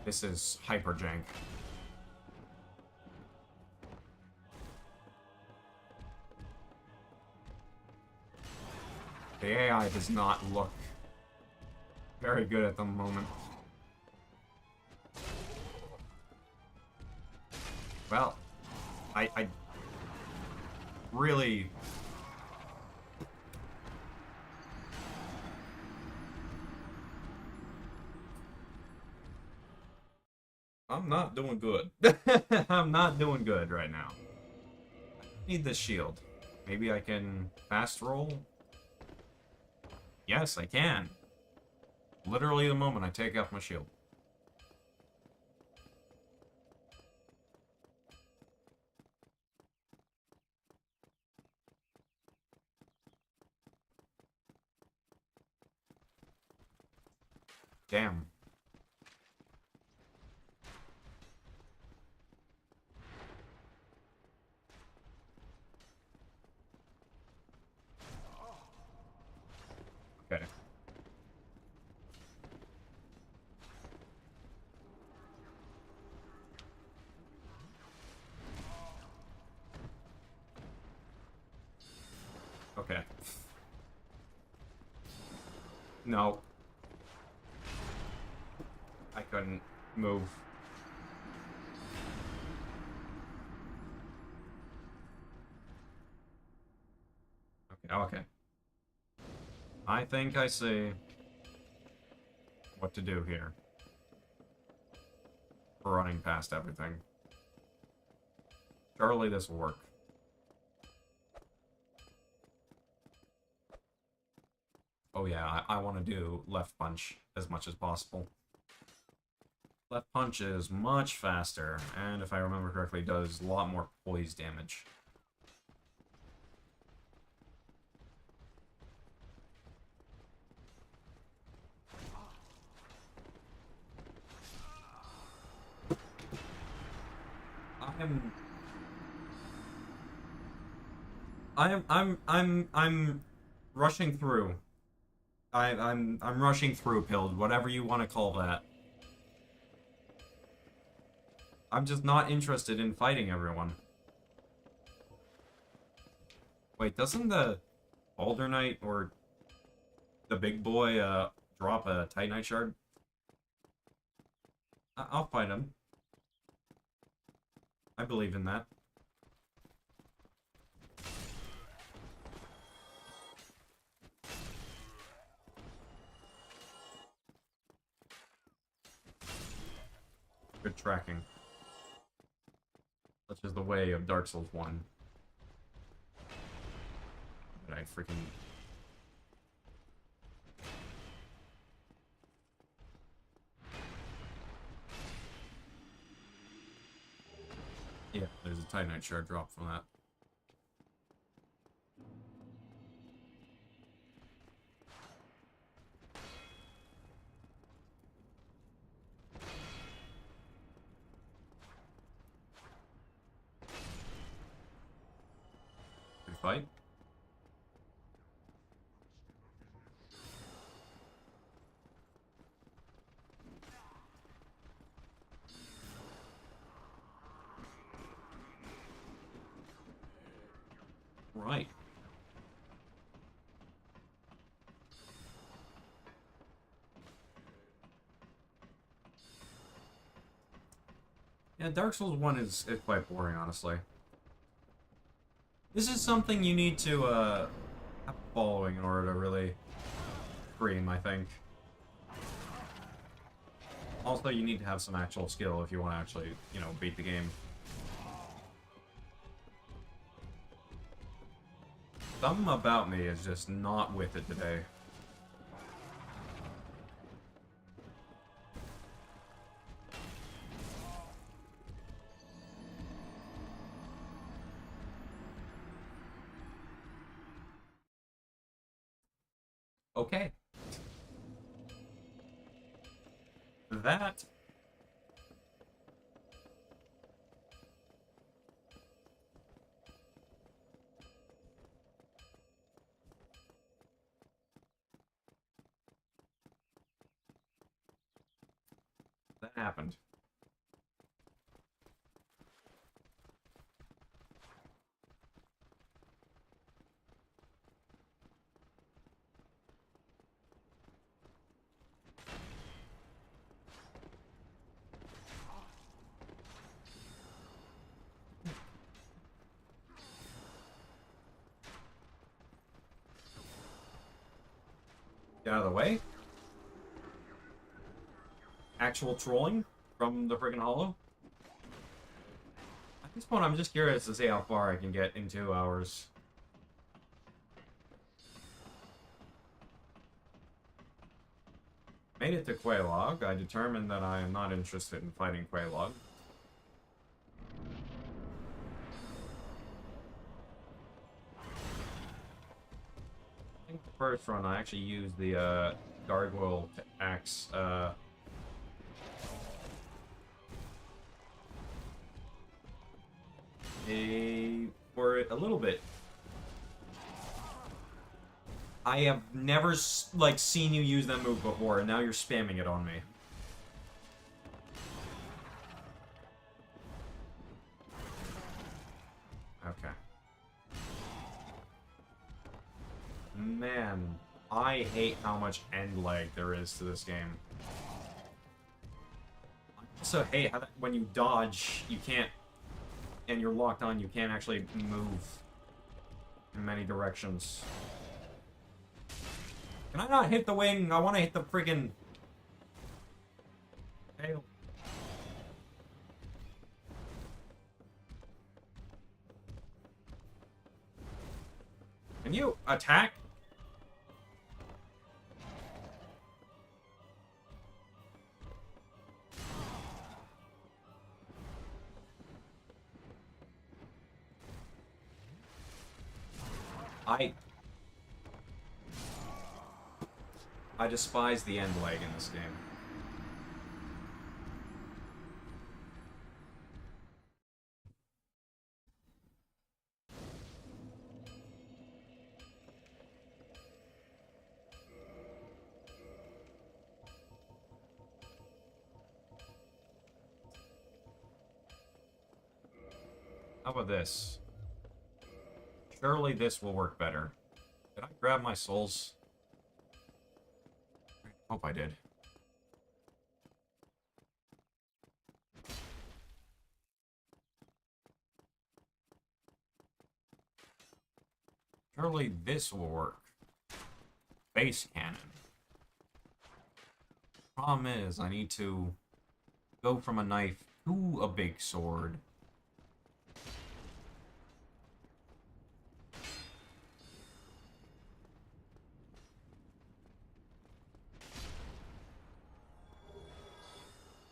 This is hyper jank. The AI does not look very good at the moment. Well, I really... I'm not doing good. I'm not doing good right now. Need this shield. Maybe I can fast roll? Yes, I can. Literally the moment I take off my shield. Damn. Okay. Okay. No. I couldn't move. Okay, Okay. I think I see what to do here. For running past everything. Surely this will work. Oh yeah, I want to do left punch as much as possible. Left punch is much faster, and if I remember correctly, does a lot more poise damage. I'm rushing through. I'm rushing through, Pilled, whatever you want to call that. I'm just not interested in fighting everyone. Wait, doesn't the Alder Knight or the big boy drop a Titanite shard? I'll fight him. I believe in that. Good tracking. Such is the way of Dark Souls 1. But I freaking... Yeah, there's a Titanite shard drop from that. Good fight. Right. Yeah, Dark Souls 1 is quite boring, honestly. This is something you need to, have a following in order to really cream, I think. Also, you need to have some actual skill if you want to actually, you know, beat the game. Something about me is just not with it today. Okay. That... that happened. Get out of the way. Actual trolling from the friggin' hollow. At this point, I'm just curious to see how far I can get in 2 hours. Made it to Quelaag. I determined that I am not interested in fighting Quelaag. I think the first run I actually used the gargoyle axe for a little bit. I have never like seen you use that move before, and now you're spamming it on me. Okay. Man, I hate how much end lag there is to this game. I also hate how that when you dodge, you can't, and you're locked on, you can't actually move. in many directions. Can I not hit the wing? I want to hit the friggin' tail. Can you attack? I despise the end leg in this game. How about this? Surely this will work better. Did I grab my souls? Hope I did. Surely this will work. Base cannon. Problem is, I need to go from a knife to a big sword.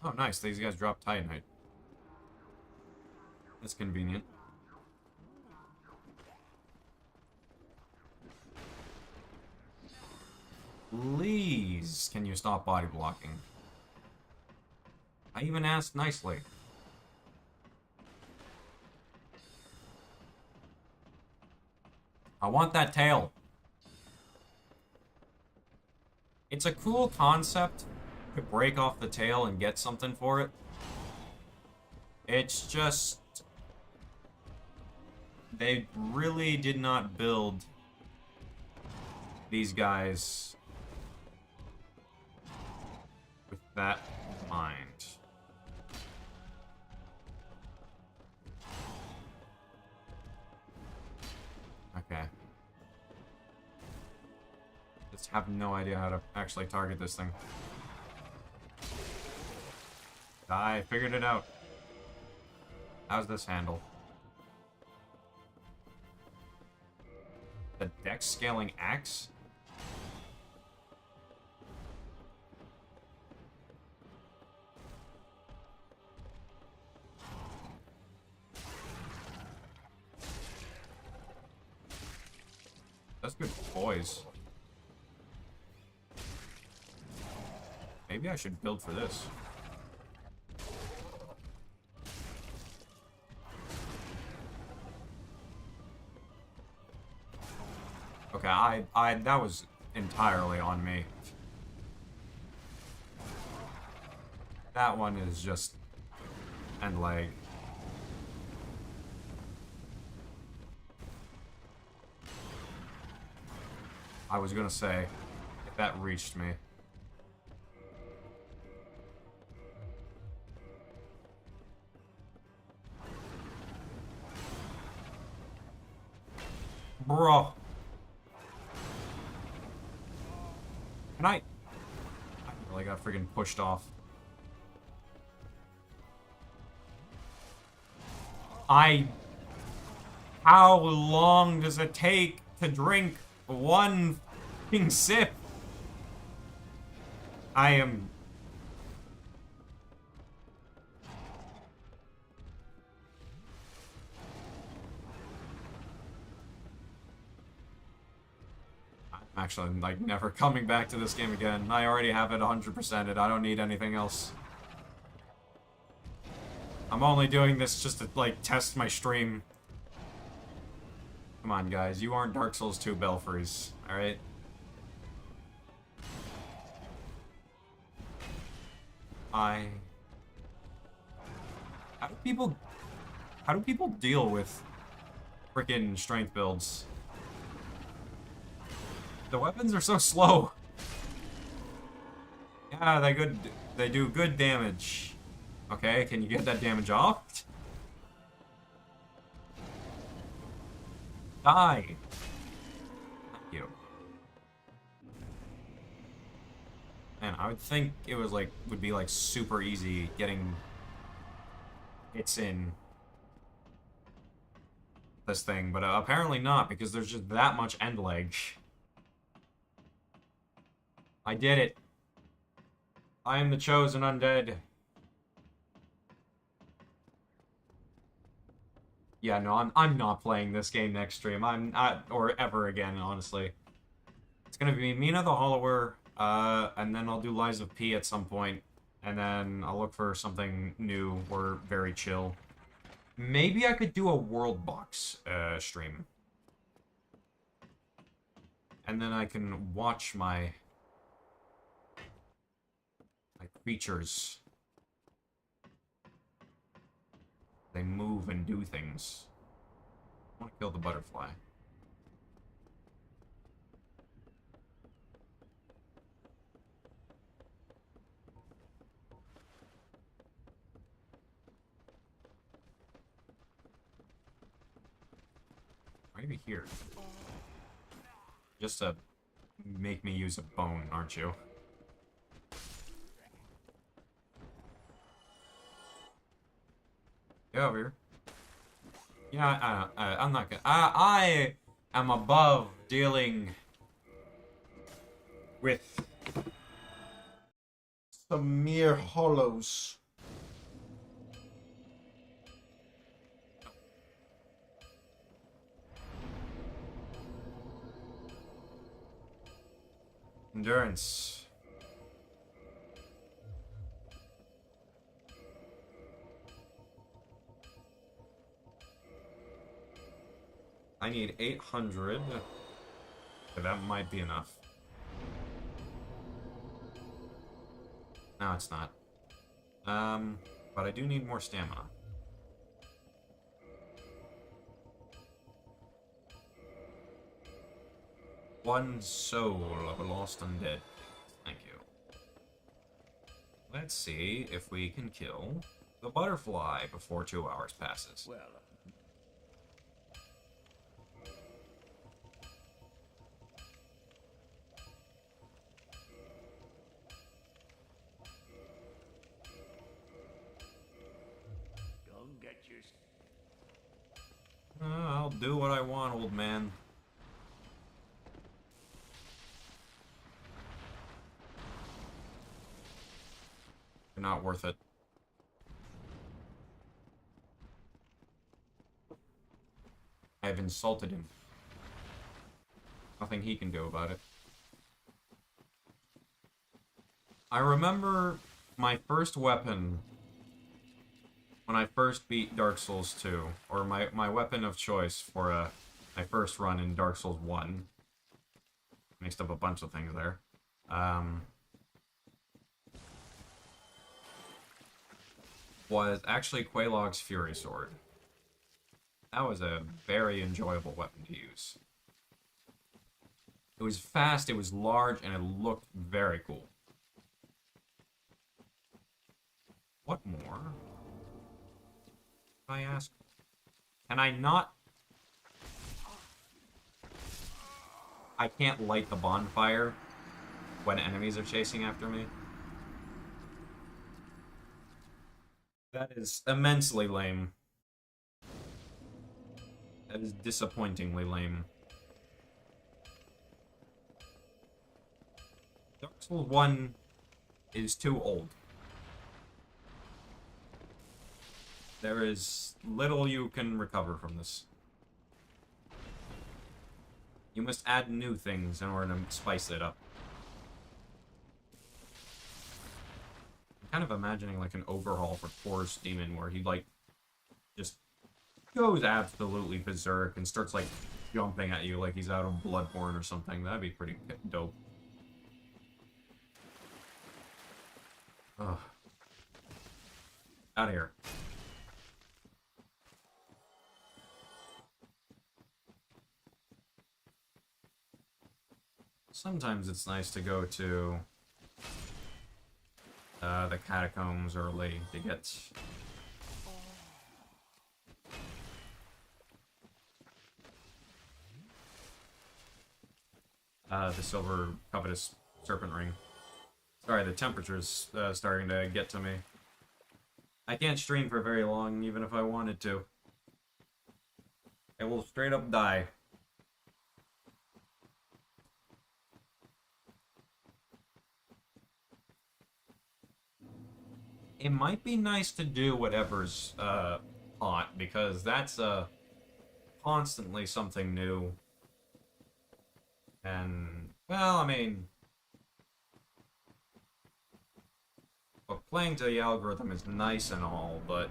Oh, nice. These guys drop Titanite. That's convenient. Please, can you stop body blocking? I even asked nicely. I want that tail. It's a cool concept to break off the tail and get something for it. It's just... they really did not build these guys with that in mind. Okay. Just have no idea how to actually target this thing. I figured it out. How's this handle? The dex scaling axe? That's good for boys. Maybe I should build for this. Okay, that was entirely on me. That one is just end leg. I was gonna say, if that reached me. Bro. Can I really got freaking pushed off. How long does it take to drink one fucking sip? I'm actually, like, never coming back to this game again. I already have it 100%ed. I don't need anything else. I'm only doing this just to, like, test my stream. Come on, guys. You aren't Dark Souls 2 Belfries, alright? How do people deal with frickin' strength builds? The weapons are so slow. Yeah, they do good damage. Okay, can you get that damage off? Die. Man, I would think it was like would be like super easy getting hits in this thing, but apparently not, because there's just that much end leg. I did it. I am the chosen undead. Yeah, no, I'm not playing this game next stream. I'm not, or ever again, honestly. It's gonna be Mina the Hollower, and then I'll do Lies of P at some point, and then I'll look for something new or very chill. Maybe I could do a World Box stream. And then I can watch my creatures. They move and do things. I want to kill the butterfly. Maybe here. Just to make me use a bone, aren't you? Get over here. Yeah, I'm not gonna. I am above dealing with some mere hollows. Endurance. I need 800. That might be enough. No, it's not. But I do need more stamina. One soul of a lost undead. Thank you. Let's see if we can kill the butterfly before 2 hours passes. Well, go get your... I'll do what I want, old man. You're not worth it. I have insulted him. Nothing he can do about it. I remember my first weapon when I first beat Dark Souls 2, or my weapon of choice for my first run in Dark Souls 1. Mixed up a bunch of things there. Was actually Quelaag's Fury Sword. That was a very enjoyable weapon to use. It was fast, it was large, and it looked very cool. What more? Can I ask? Can I not? I can't light the bonfire when enemies are chasing after me. That is immensely lame. That is disappointingly lame. Dark Souls 1 is too old. There is little you can recover from this. You must add new things in order to spice it up. I'm kind of imagining like an overhaul for Thor's Demon where he like just goes absolutely berserk and starts like jumping at you like he's out of Bloodborne or something. That'd be pretty dope. Ugh. Out of here. Sometimes it's nice to go to the catacombs early to get the silver covetous serpent ring. Sorry, the temperature's starting to get to me. I can't stream for very long, even if I wanted to. I will straight up die. It might be nice to do whatever's hot, because that's constantly something new. And, well, I mean, look, playing to the algorithm is nice and all, but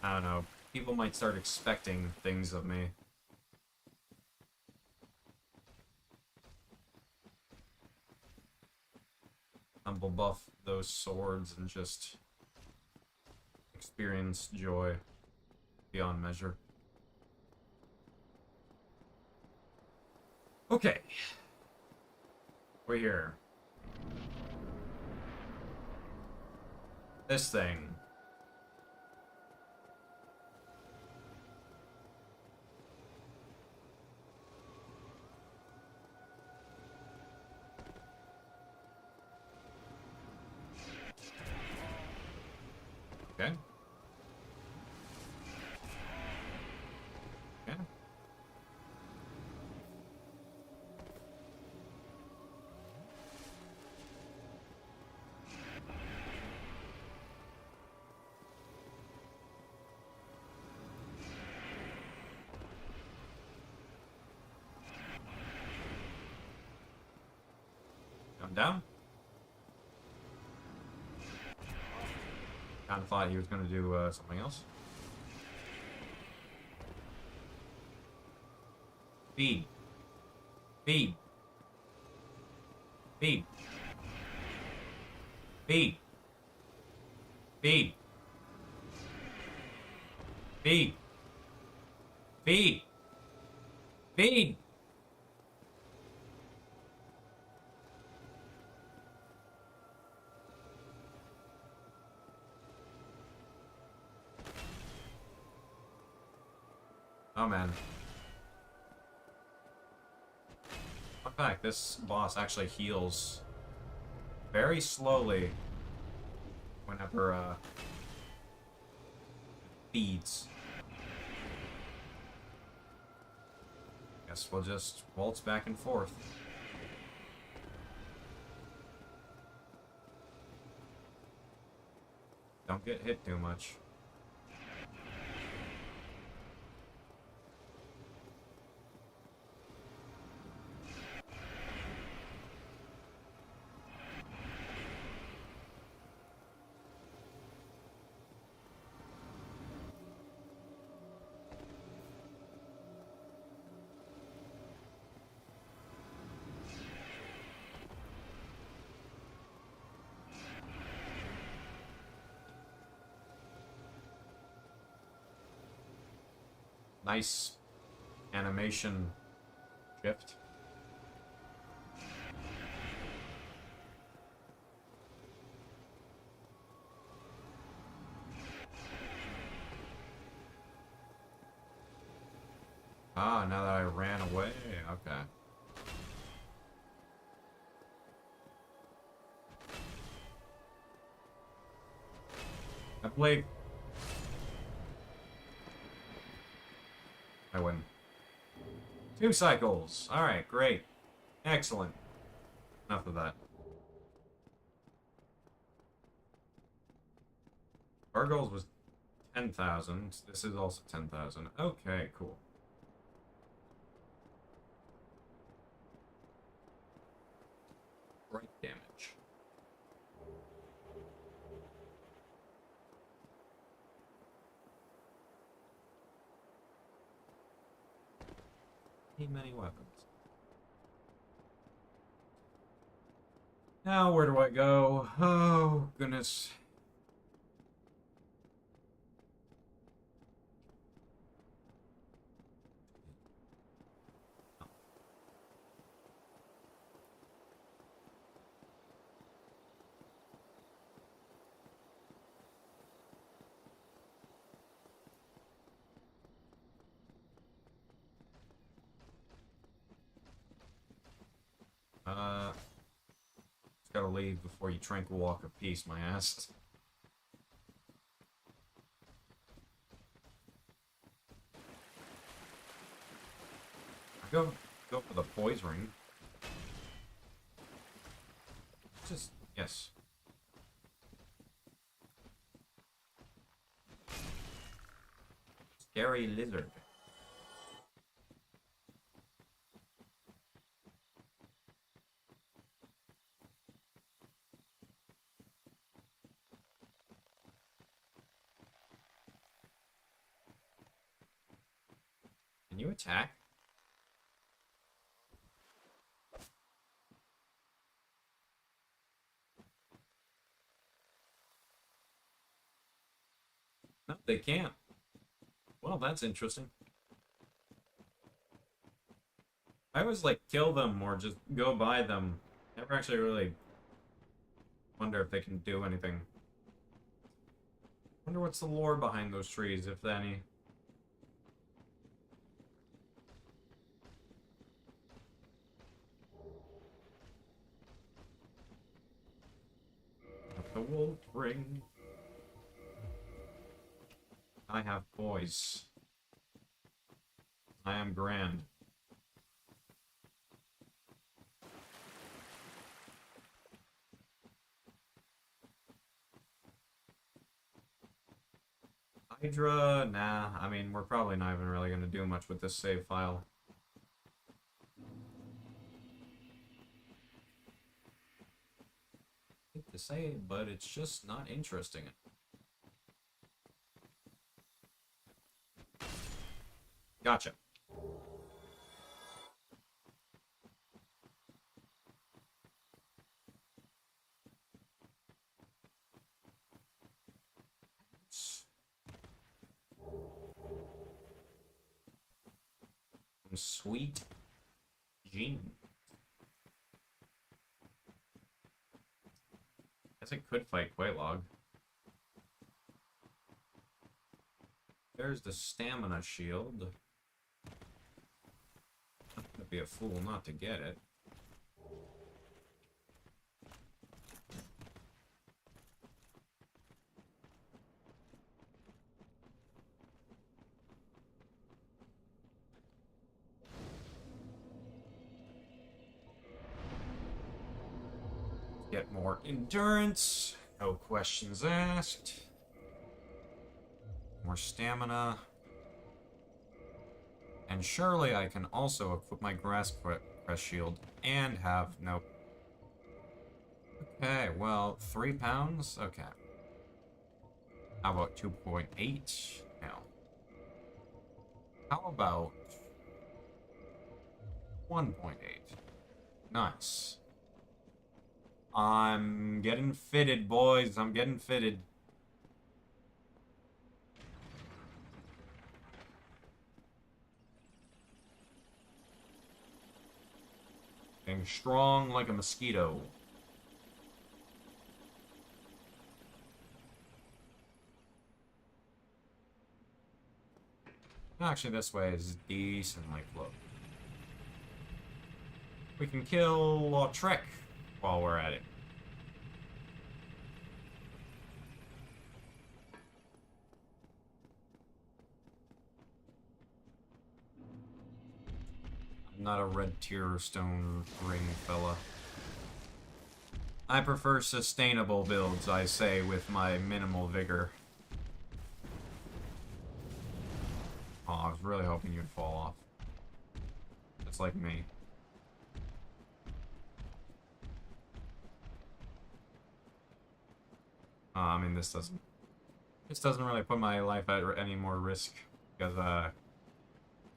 I don't know. People might start expecting things of me. Humble buff those swords and just experience joy beyond measure. Okay. We're here. This thing. Okay. Okay. Come down. Kind of thought he was going to do something else. Feed. Feed. Feed. Feed. Feed. Feed. Feed. Feed. Oh man. Fun fact, this boss actually heals very slowly whenever feeds. Guess we'll just waltz back and forth. Don't get hit too much. Nice animation shift. Ah, now that I ran away, okay. I played. I win. 2 cycles. Alright, great. Excellent. Enough of that. Our goals was 10,000. This is also 10,000. Okay, cool. Bright damage. Need many weapons. Now, where do I go? Oh, goodness. Uh, Gotta leave before you tranquil walk of peace, my ass. I go for the poise ring. Just yes. Scary lizard. Can you attack? No, they can't. Well, that's interesting. I always like kill them or just go by them. Never actually really wonder if they can do anything. Wonder what's the lore behind those trees, if any. The wolf ring. I have poise. I am grand. Hydra, nah. I mean, we're probably not even really going to do much with this save file. I hate to say it, but it's just not interesting. Gotcha. Sweet Gene. Guess it could fight Quelaag. There's the stamina shield. I'd be a fool not to get it. Get more endurance. No questions asked. More stamina. And surely I can also equip my grass crest shield and have nope. Okay, well, 3 pounds? Okay. How about 2.8? No. How about 1.8? Nice. I'm getting fitted, boys. I'm getting fitted. Getting strong like a mosquito. Actually, this way is decently close. We can kill Trek while we're at it. I'm not a red tier stone ring fella. I prefer sustainable builds, I say, with my minimal vigor. Oh, I was really hoping you'd fall off. Just like me. I mean, this doesn't really put my life at any more risk, because I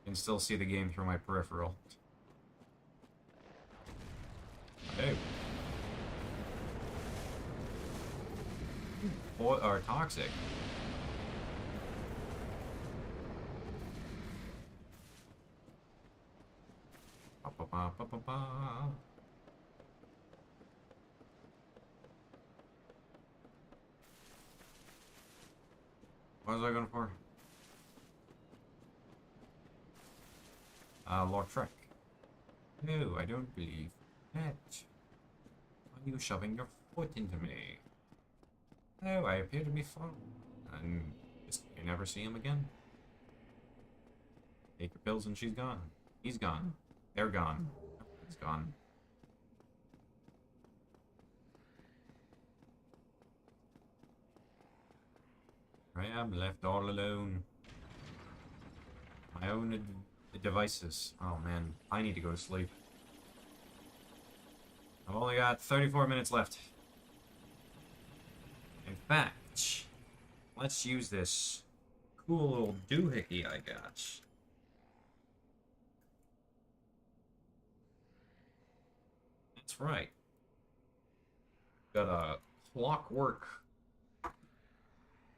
can still see the game through my peripheral. Hey. Boy, are toxic. Ba, ba, ba, ba, ba, ba. What was I going for? Lord Trek. No, I don't believe that. are you shoving your foot into me? Oh, I appear to be fine. And just you never see him again. Take your pills and she's gone. He's gone. They're gone. It's gone. I am left all alone. My own devices. Oh man, I need to go to sleep. I've only got 34 minutes left. In fact, let's use this cool little doohickey I got. That's right. Got a clockwork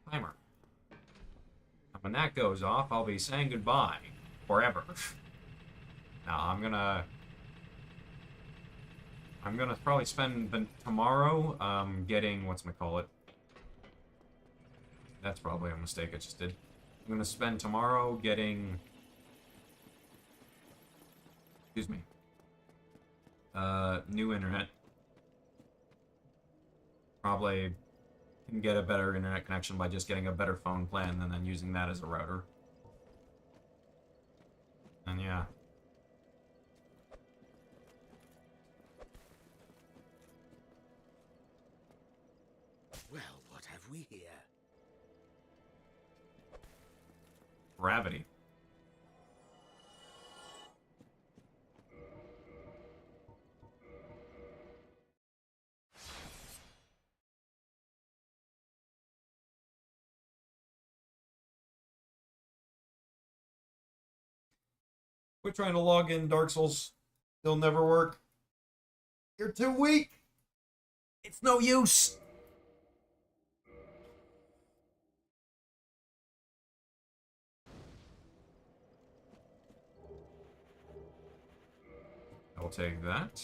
timer. And when that goes off, I'll be saying goodbye forever. Now I'm gonna probably spend tomorrow getting whatchamacallit. That's probably a mistake I just did. I'm gonna spend tomorrow getting, excuse me, new internet. Probably can get a better internet connection by just getting a better phone plan and then using that as a router. And yeah. Well, what have we here? Gravity. Quit trying to log in, Dark Souls. They'll never work. You're too weak. It's no use. I'll take that.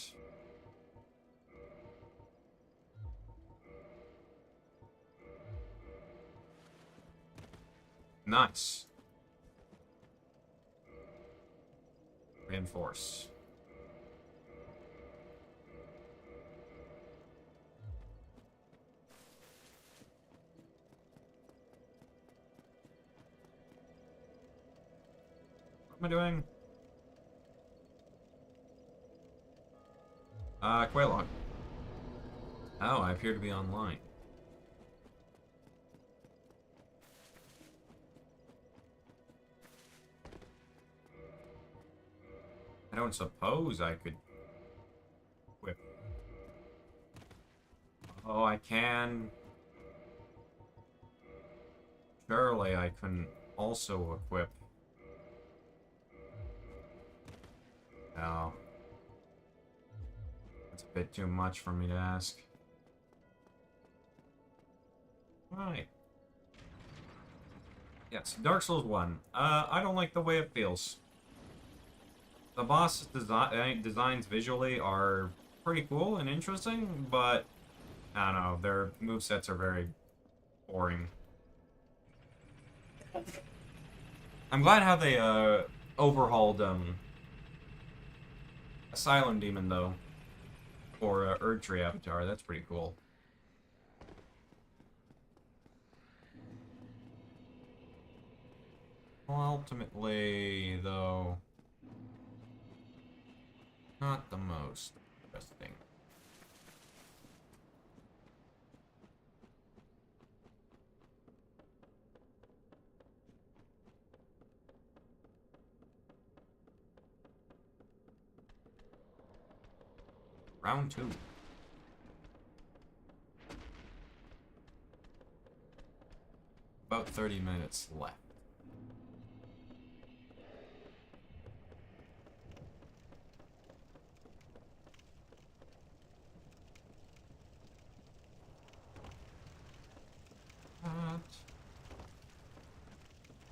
Nice. Reinforce. What am I doing? Quaylog. Oh, I appear to be online. I don't suppose I could equip. Oh, I can. Surely I couldn't also equip. No. That's a bit too much for me to ask. Right. Yes, Dark Souls 1. I don't like the way it feels. The boss designs visually are pretty cool and interesting, but I don't know, their movesets are very boring. I'm glad how they overhauled Asylum Demon though, for Erdtree Avatar. That's pretty cool. Well, ultimately, though, not the most interesting. Round 2. About 30 minutes left.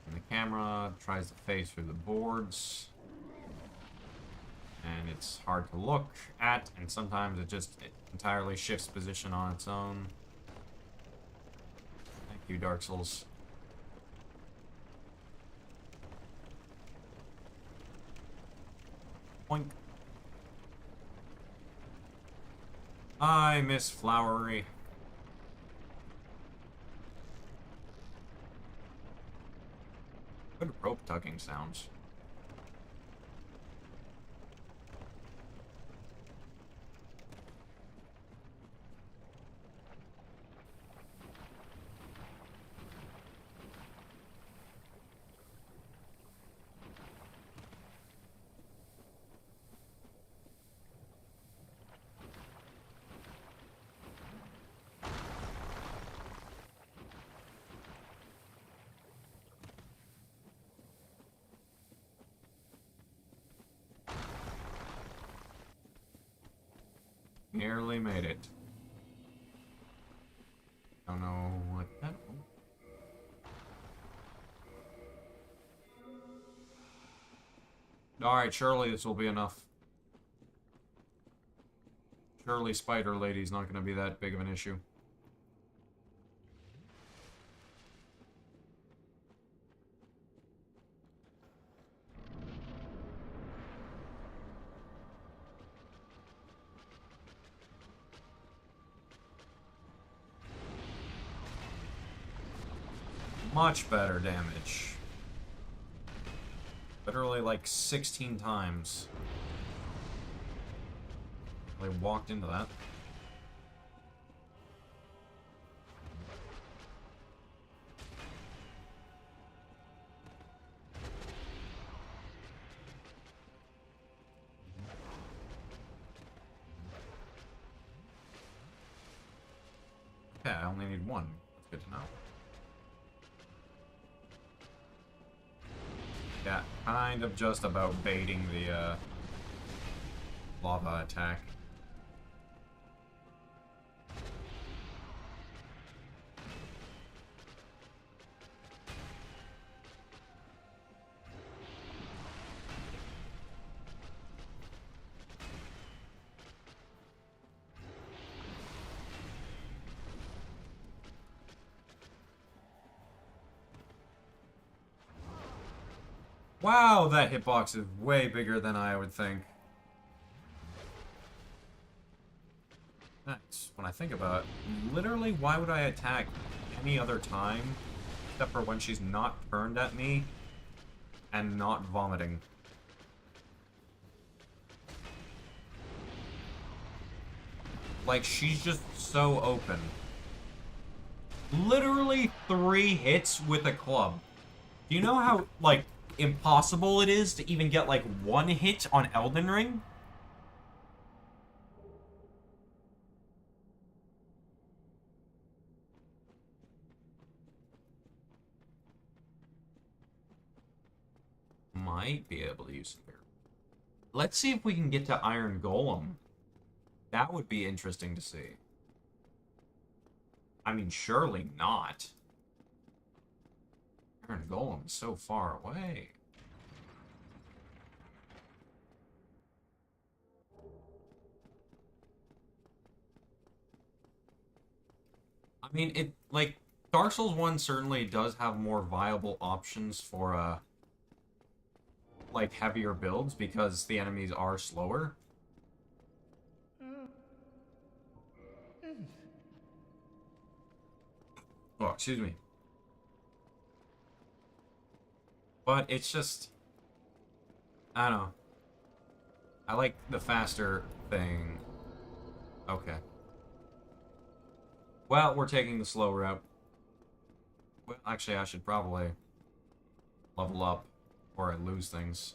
And the camera tries to phase through the boards. And it's hard to look at, and sometimes it entirely shifts position on its own. Thank you, Dark Souls. Boink. I miss Flowery. Good rope tugging sounds. Nearly made it. Don't know what that. Alright, surely this will be enough. Surely Spider Lady's not going to be that big of an issue. Much better damage. Literally like 16 times. They walked into that. Okay, I only need one. That's good to know. Yeah, kind of just about baiting the lava attack. Wow, that hitbox is way bigger than I would think. Nice. When I think about it, literally, why would I attack any other time except for when she's not turned at me and not vomiting? Like, she's just so open. Literally 3 hits with a club. Do you know how, like, impossible it is to even get, like, 1 hit on Elden Ring? Might be able to use it here. Let's see if we can get to Iron Golem. That would be interesting to see. I mean, surely not. Iron Golem's so far away. I mean, it, like, Dark Souls 1 certainly does have more viable options for, like, heavier builds because the enemies are slower. Oh, excuse me. But it's just... I don't know. I like the faster thing. Okay. Well, we're taking the slow route. Well, actually, I should probably level up before I lose things.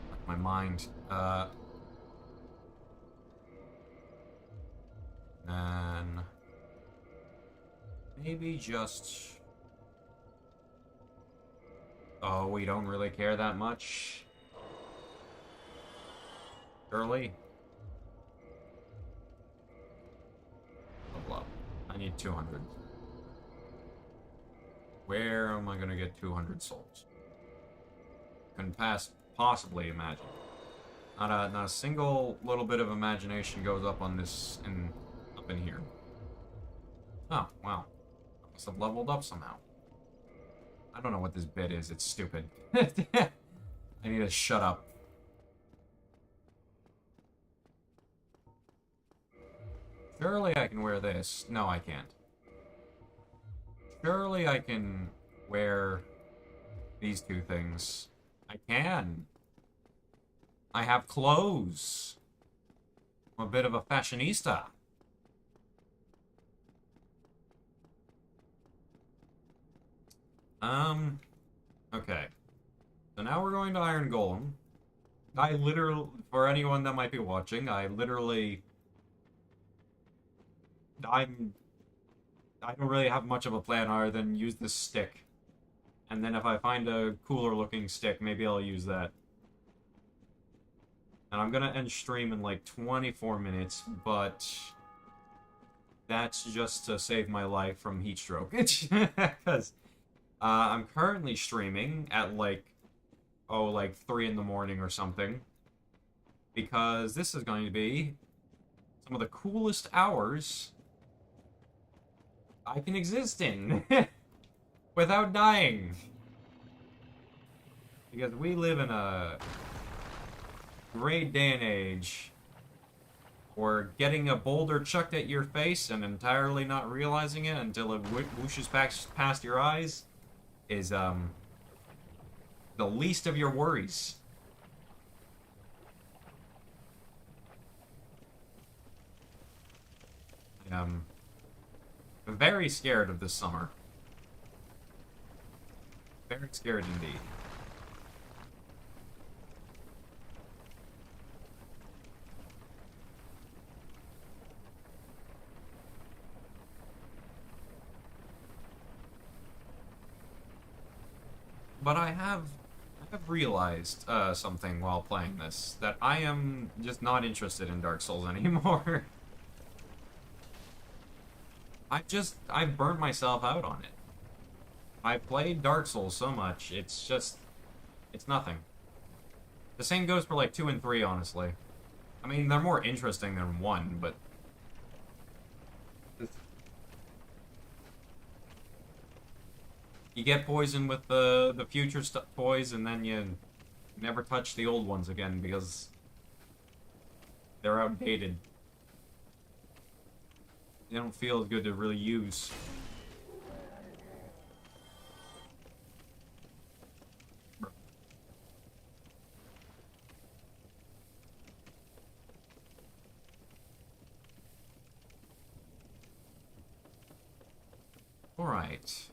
Like my mind. And... maybe just... oh, we don't really care that much. Early. Level up. I need 200. Where am I gonna get 200 souls? Couldn't possibly imagine. Not a single little bit of imagination goes up on this up in here. Oh, wow. I must have leveled up somehow. I don't know what this bit is. It's stupid. I need to shut up. Surely I can wear this. No, I can't. Surely I can wear these two things. I can. I have clothes. I'm a bit of a fashionista. Okay. So now we're going to Iron Golem. I literally, for anyone that might be watching, I don't really have much of a plan other than use this stick. And then if I find a cooler looking stick, maybe I'll use that. And I'm gonna end stream in like 24 minutes, but that's just to save my life from heat stroke. Because I'm currently streaming at like 3 in the morning or something. Because this is going to be some of the coolest hours I can exist in without dying. Because we live in a great day and age where getting a boulder chucked at your face and entirely not realizing it until it whooshes past your eyes is the least of your worries. I'm very scared of this summer. Very scared indeed. But I have realized something while playing this, that I am just not interested in Dark Souls anymore. I've burnt myself out on it. I've played Dark Souls so much, it's nothing. The same goes for like 2 and 3, honestly. I mean, they're more interesting than 1, but you get poisoned with the future toys, and then you never touch the old ones again because they're outdated. They don't feel good to really use. All right.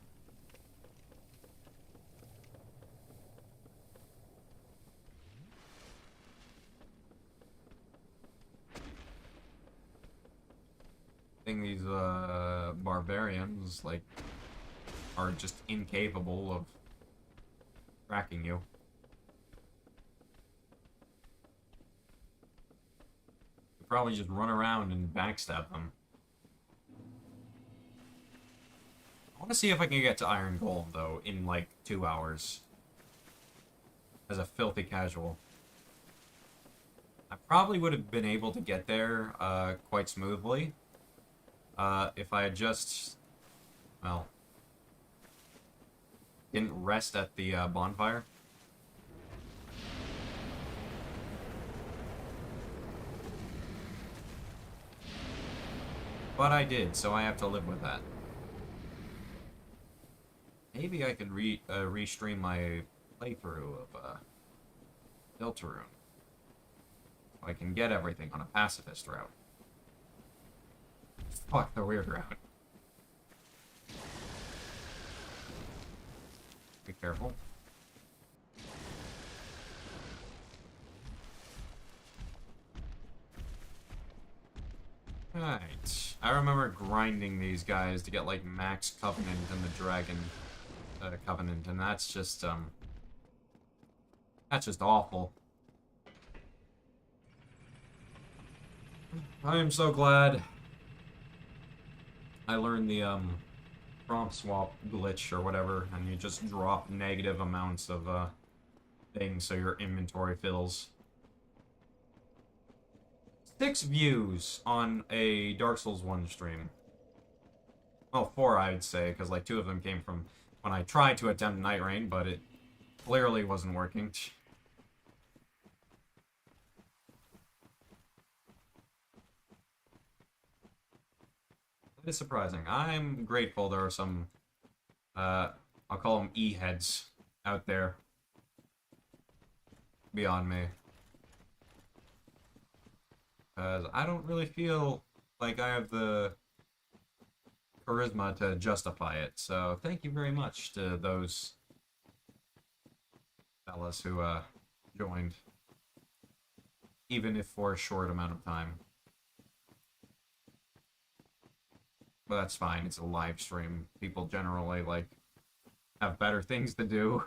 These barbarians like are just incapable of tracking you. You probably just run around and backstab them. I want to see if I can get to Iron Golem though in like 2 hours as a filthy casual. I probably would have been able to get there quite smoothly. If I had just, well, didn't rest at the bonfire. But I did, so I have to live with that. Maybe I could restream my playthrough of Deltarune. So I can get everything on a pacifist route. Fuck the weird route. Be careful. Alright. I remember grinding these guys to get like max Covenant and the Dragon Covenant, and that's just awful. I am so glad I learned the prompt swap glitch or whatever, and you just drop negative amounts of things so your inventory fills. 6 views on a Dark Souls 1 stream. Well, 4 I'd say, because like 2 of them came from when I tried to attempt Night Rain, but it clearly wasn't working. It's surprising. I'm grateful there are some, I'll call them E-heads out there beyond me. Because I don't really feel like I have the charisma to justify it. So thank you very much to those fellas who, joined. Even if for a short amount of time. But that's fine, it's a live stream. People generally, like, have better things to do.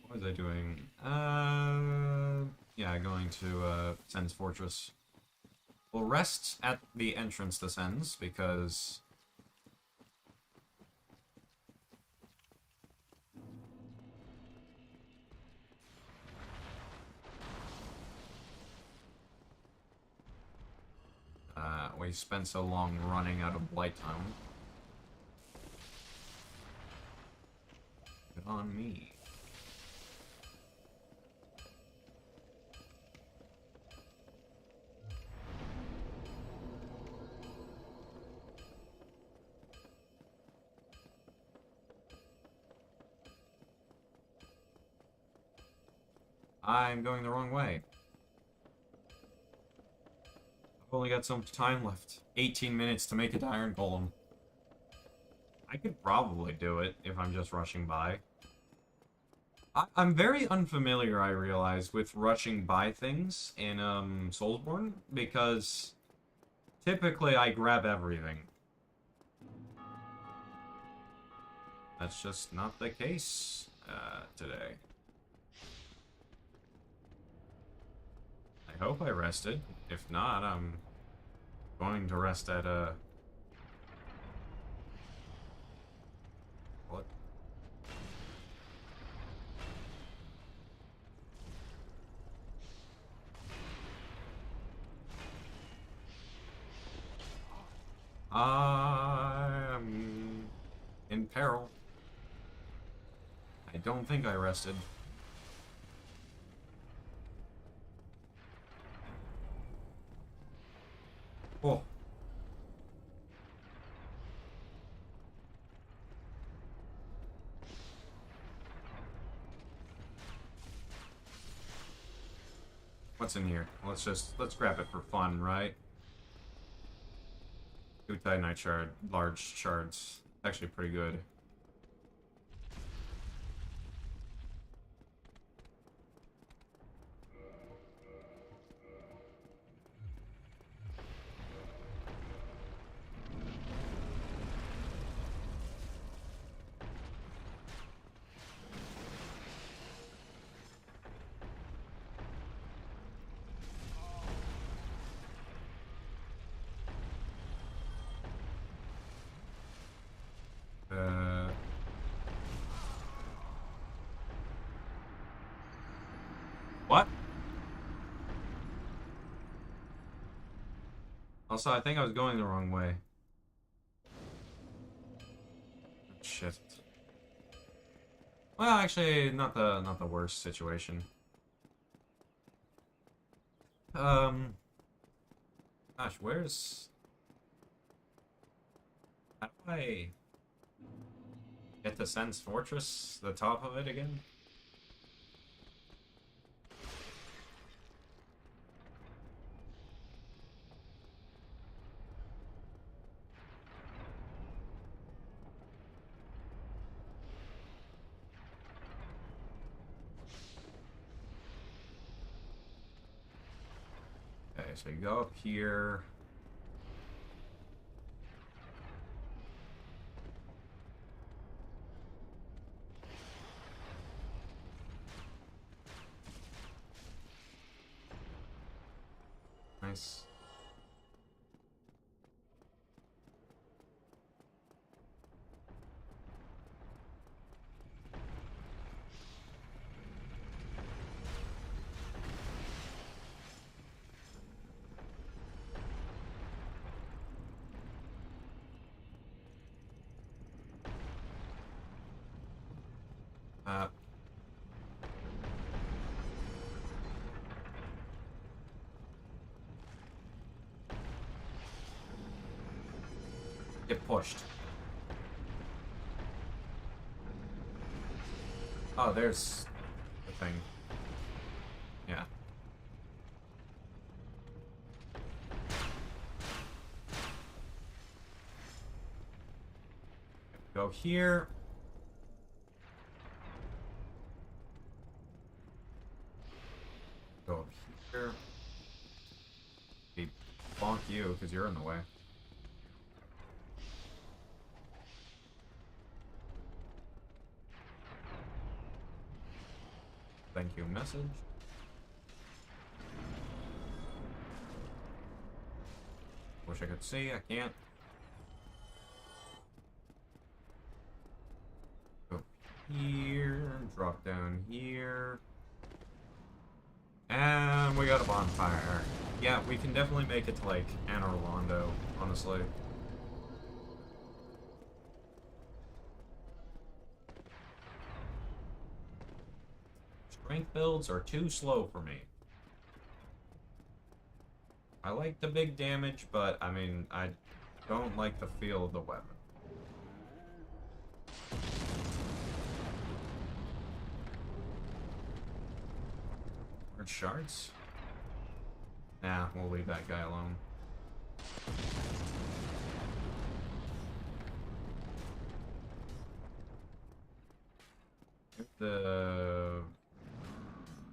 What was I doing? Yeah, going to, Sen's Fortress. We'll rest at the entrance to Sen's, because... we spent so long running out of Blight Town. Good on me. I'm going the wrong way. I've only got some time left. 18 minutes to make it to Iron Golem. I could probably do it if I'm just rushing by. I'm very unfamiliar, I realize, with rushing by things in Soulsborne, because typically I grab everything. That's just not the case today. I hope I rested. If not, I'm going to rest at what? I'm in peril. I don't think I rested. Oh. What's in here? Let's grab it for fun, right? Two Titanite shard, large shards. Actually pretty good. What? Also, I think I was going the wrong way. Shit. Well, actually, not the worst situation. Gosh, where's... How do I get to Sen's Fortress, the top of it again? Okay, so you go up here. Nice. Uh, Get pushed. Oh, there's the thing. Yeah. Go here. Go here. Bonk you, because you're in the way. Thank you, message. Wish I could see, I can't. Go here, drop down here. And we got a bonfire. Yeah, we can definitely make it to, like, Anne Orlando, honestly. Strength builds are too slow for me. I like the big damage, but, I mean, I don't like the feel of the weapon. Shards? Nah, we'll leave that guy alone. Get the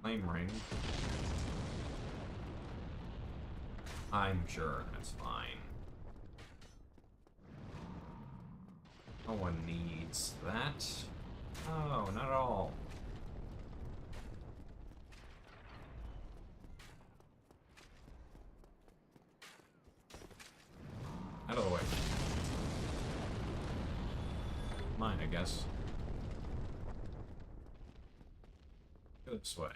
flame ring. I'm sure that's fine. No one needs that. Oh, not at all. Out of the way. Mine, I guess. Go this way.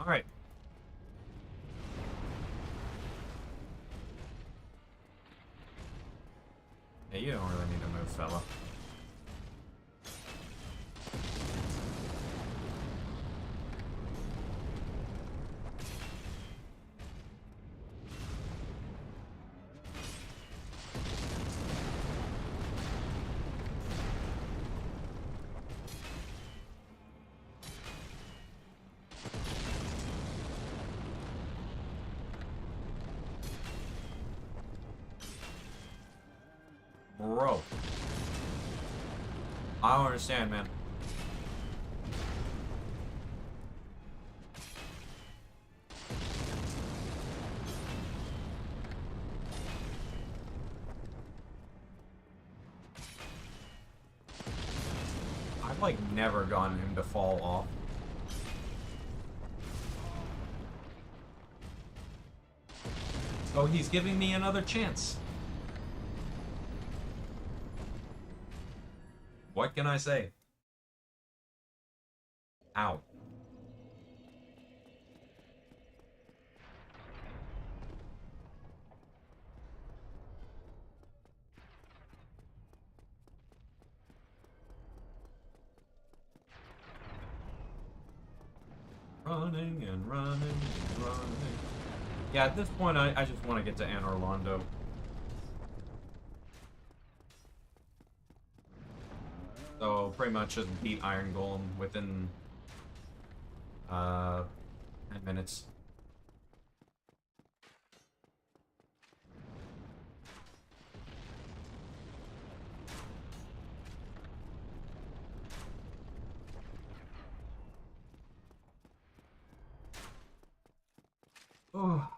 Alright. Hey, you don't really need to move, fella. Bro. I don't understand, man. I've, like, never gotten him to fall off. So he's giving me another chance. What can I say? Ow. Running and running and running. Yeah, at this point, I just want to get to Anne Orlando. So, pretty much just beat Iron Golem within, 10 minutes. Oh.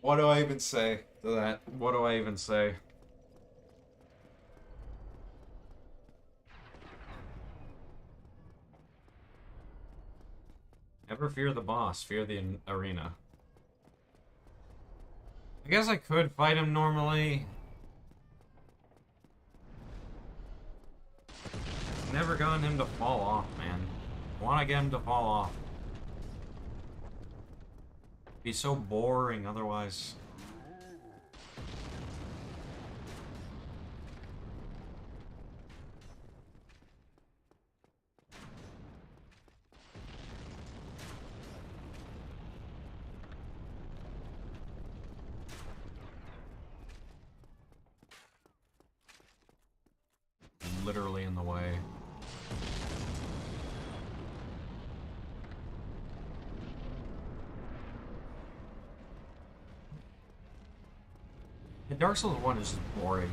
What do I even say to that? What do I even say? Never fear the boss, fear the arena. I guess I could fight him normally. Never gotten him to fall off, man. I want to get him to fall off. Be so boring otherwise. Literally in the way. The Dark Souls 1 is just boring.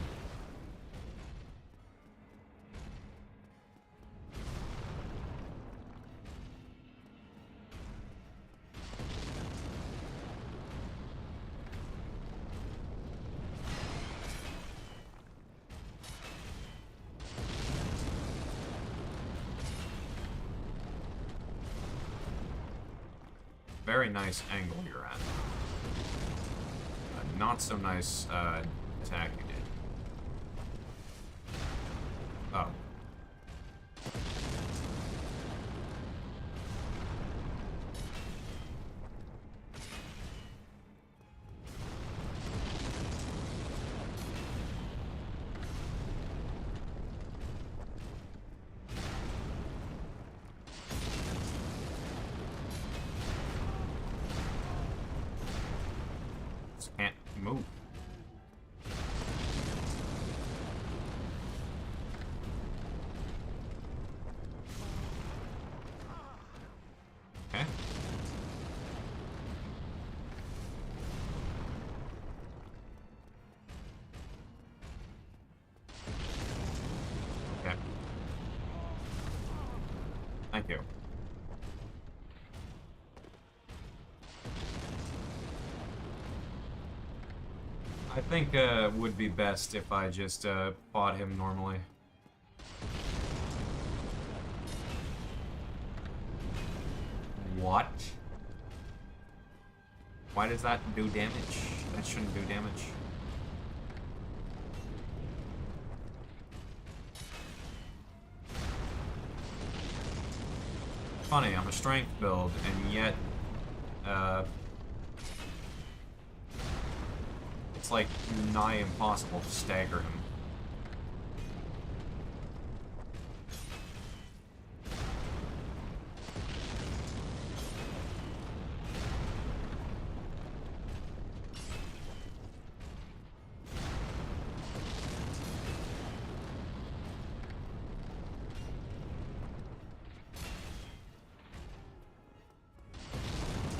Very nice angle you're at. Not so nice attack you did. Oh. Can't move. Okay. Okay. Thank you. I think it would be best if I just fought him normally. What? Why does that do damage? That shouldn't do damage. Funny, I'm a strength build, and yet, it's like nigh impossible to stagger him.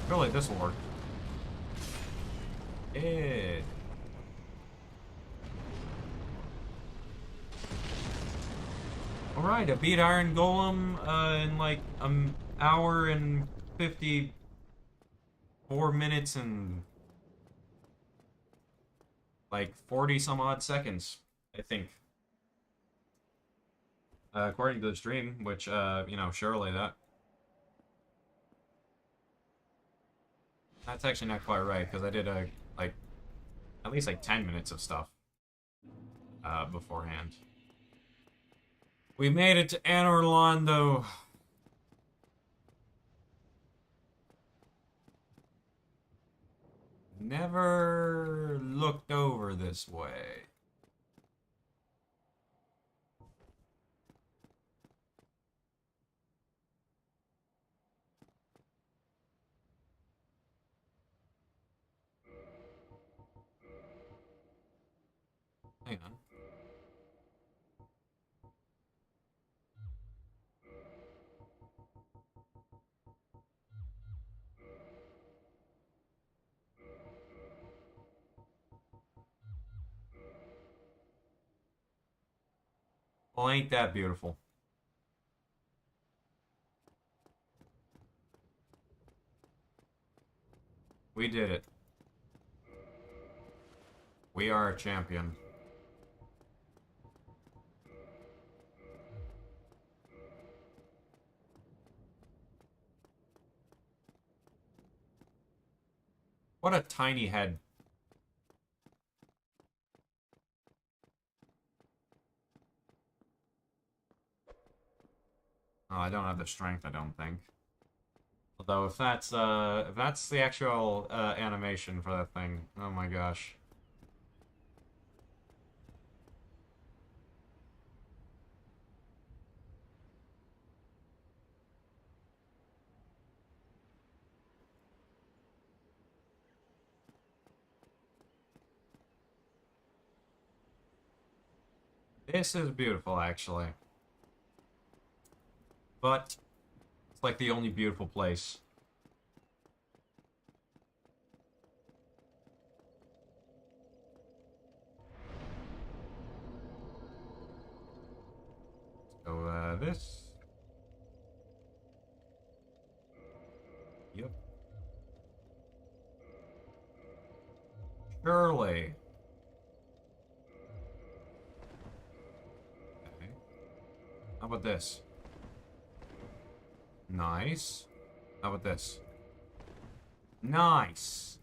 Surely this will work. Good. Alright, I beat Iron Golem in like an hour and 54 minutes and like 40 some odd seconds, I think. According to the stream, which, you know, surely that's actually not quite right, because I did, like, at least, like, 10 minutes of stuff, beforehand. We made it to Anor Londo. Never looked over this way. Hang on. Well, ain't that beautiful? We did it. We are a champion. What a tiny head. Oh, I don't have the strength, I don't think. Although if that's the actual animation for that thing, oh my gosh. This is beautiful, actually. But it's like the only beautiful place. So, this. Yep. Surely. Okay. How about this? Nice. How about this? Nice.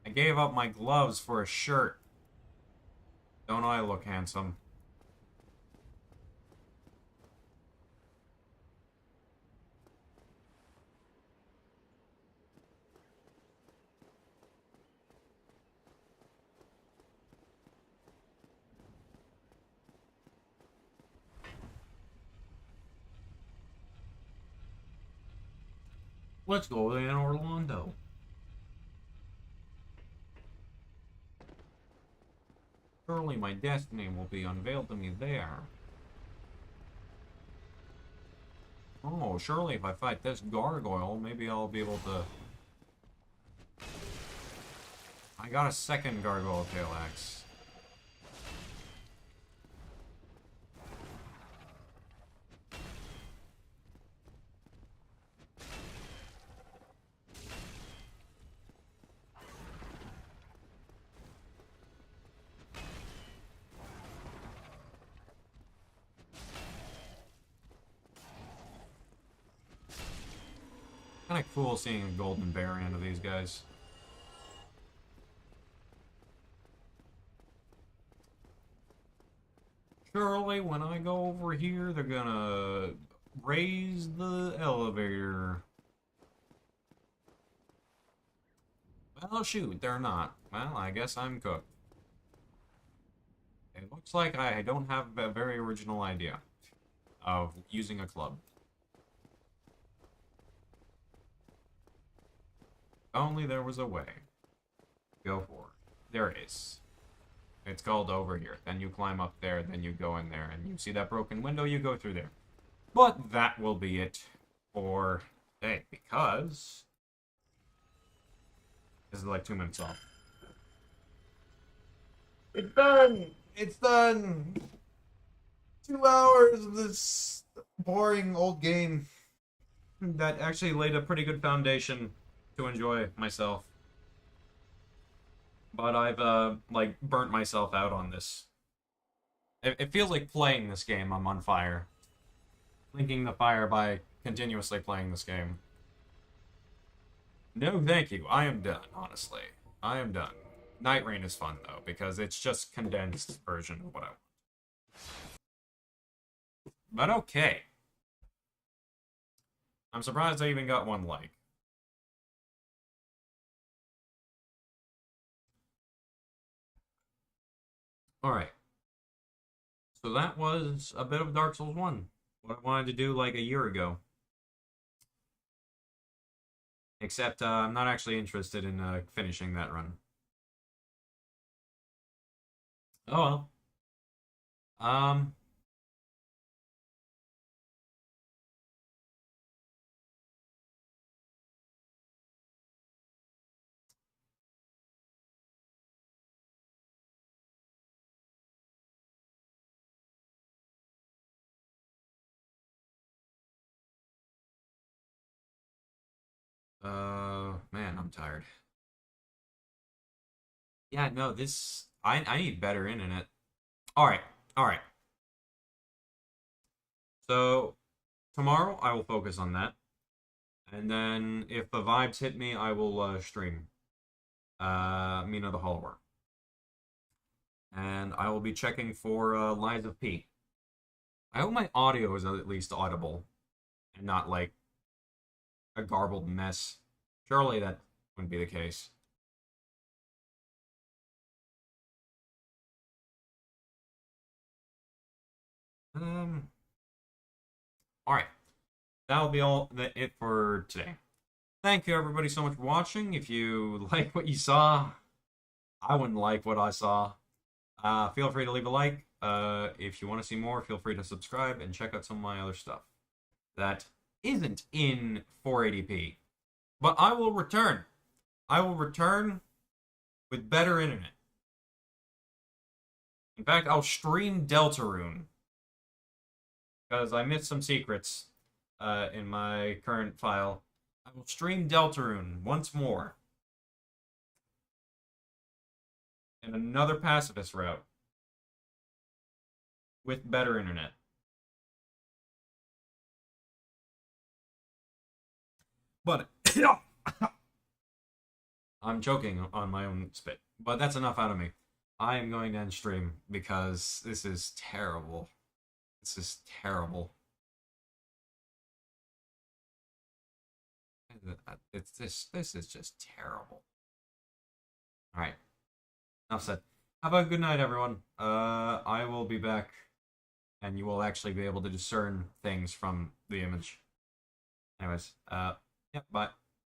I gave up my gloves for a shirt. Don't I look handsome? Let's go in Orlando. Surely my destiny will be unveiled to me there. Oh, surely if I fight this gargoyle, maybe I'll be able to... I got a second gargoyle tail axe. Kind of cool seeing a golden variant of these guys. Surely when I go over here, they're gonna raise the elevator. Well, shoot, they're not. Well, I guess I'm cooked. It looks like I don't have a very original idea of using a club. Only there was a way. Go for it. There it is. It's called over here. Then you climb up there, then you go in there, and you see that broken window, you go through there. But that will be it for today, because this is like 2 minutes off. It's done! It's done! 2 hours of this boring old game that actually laid a pretty good foundation to enjoy myself. But I've, like, burnt myself out on this. It feels like playing this game, I'm on fire. Linking the fire by continuously playing this game. No, thank you. I am done, honestly. I am done. Night Rain is fun, though, because it's just condensed version of what I want. But okay. I'm surprised I even got one like. Alright. So that was a bit of Dark Souls 1. What I wanted to do like a year ago. Except I'm not actually interested in finishing that run. Oh well. Um... man, I'm tired. Yeah, no, this I need better internet. All right, all right. So tomorrow I will focus on that, and then if the vibes hit me, I will stream Mina the Hollower, and I will be checking for Lies of P. I hope my audio is at least audible and not like a garbled mess. Surely that wouldn't be the case. Um. All right, that'll be it for today. Thank you everybody so much for watching. If you like what you saw, I wouldn't like what I saw. Feel free to leave a like. If you want to see more, feel free to subscribe and check out some of my other stuff that isn't in 480p. But I will return. I will return with better internet. In fact, I'll stream Deltarune because I missed some secrets in my current file. I will stream Deltarune once more. And another pacifist route. With better internet. But I'm choking on my own spit. But that's enough out of me. I am going to end stream because this is terrible. This is terrible. This is just terrible. Alright. Enough said. Have a good night, everyone. I will be back, and you will actually be able to discern things from the image. Anyways, yeah, bye.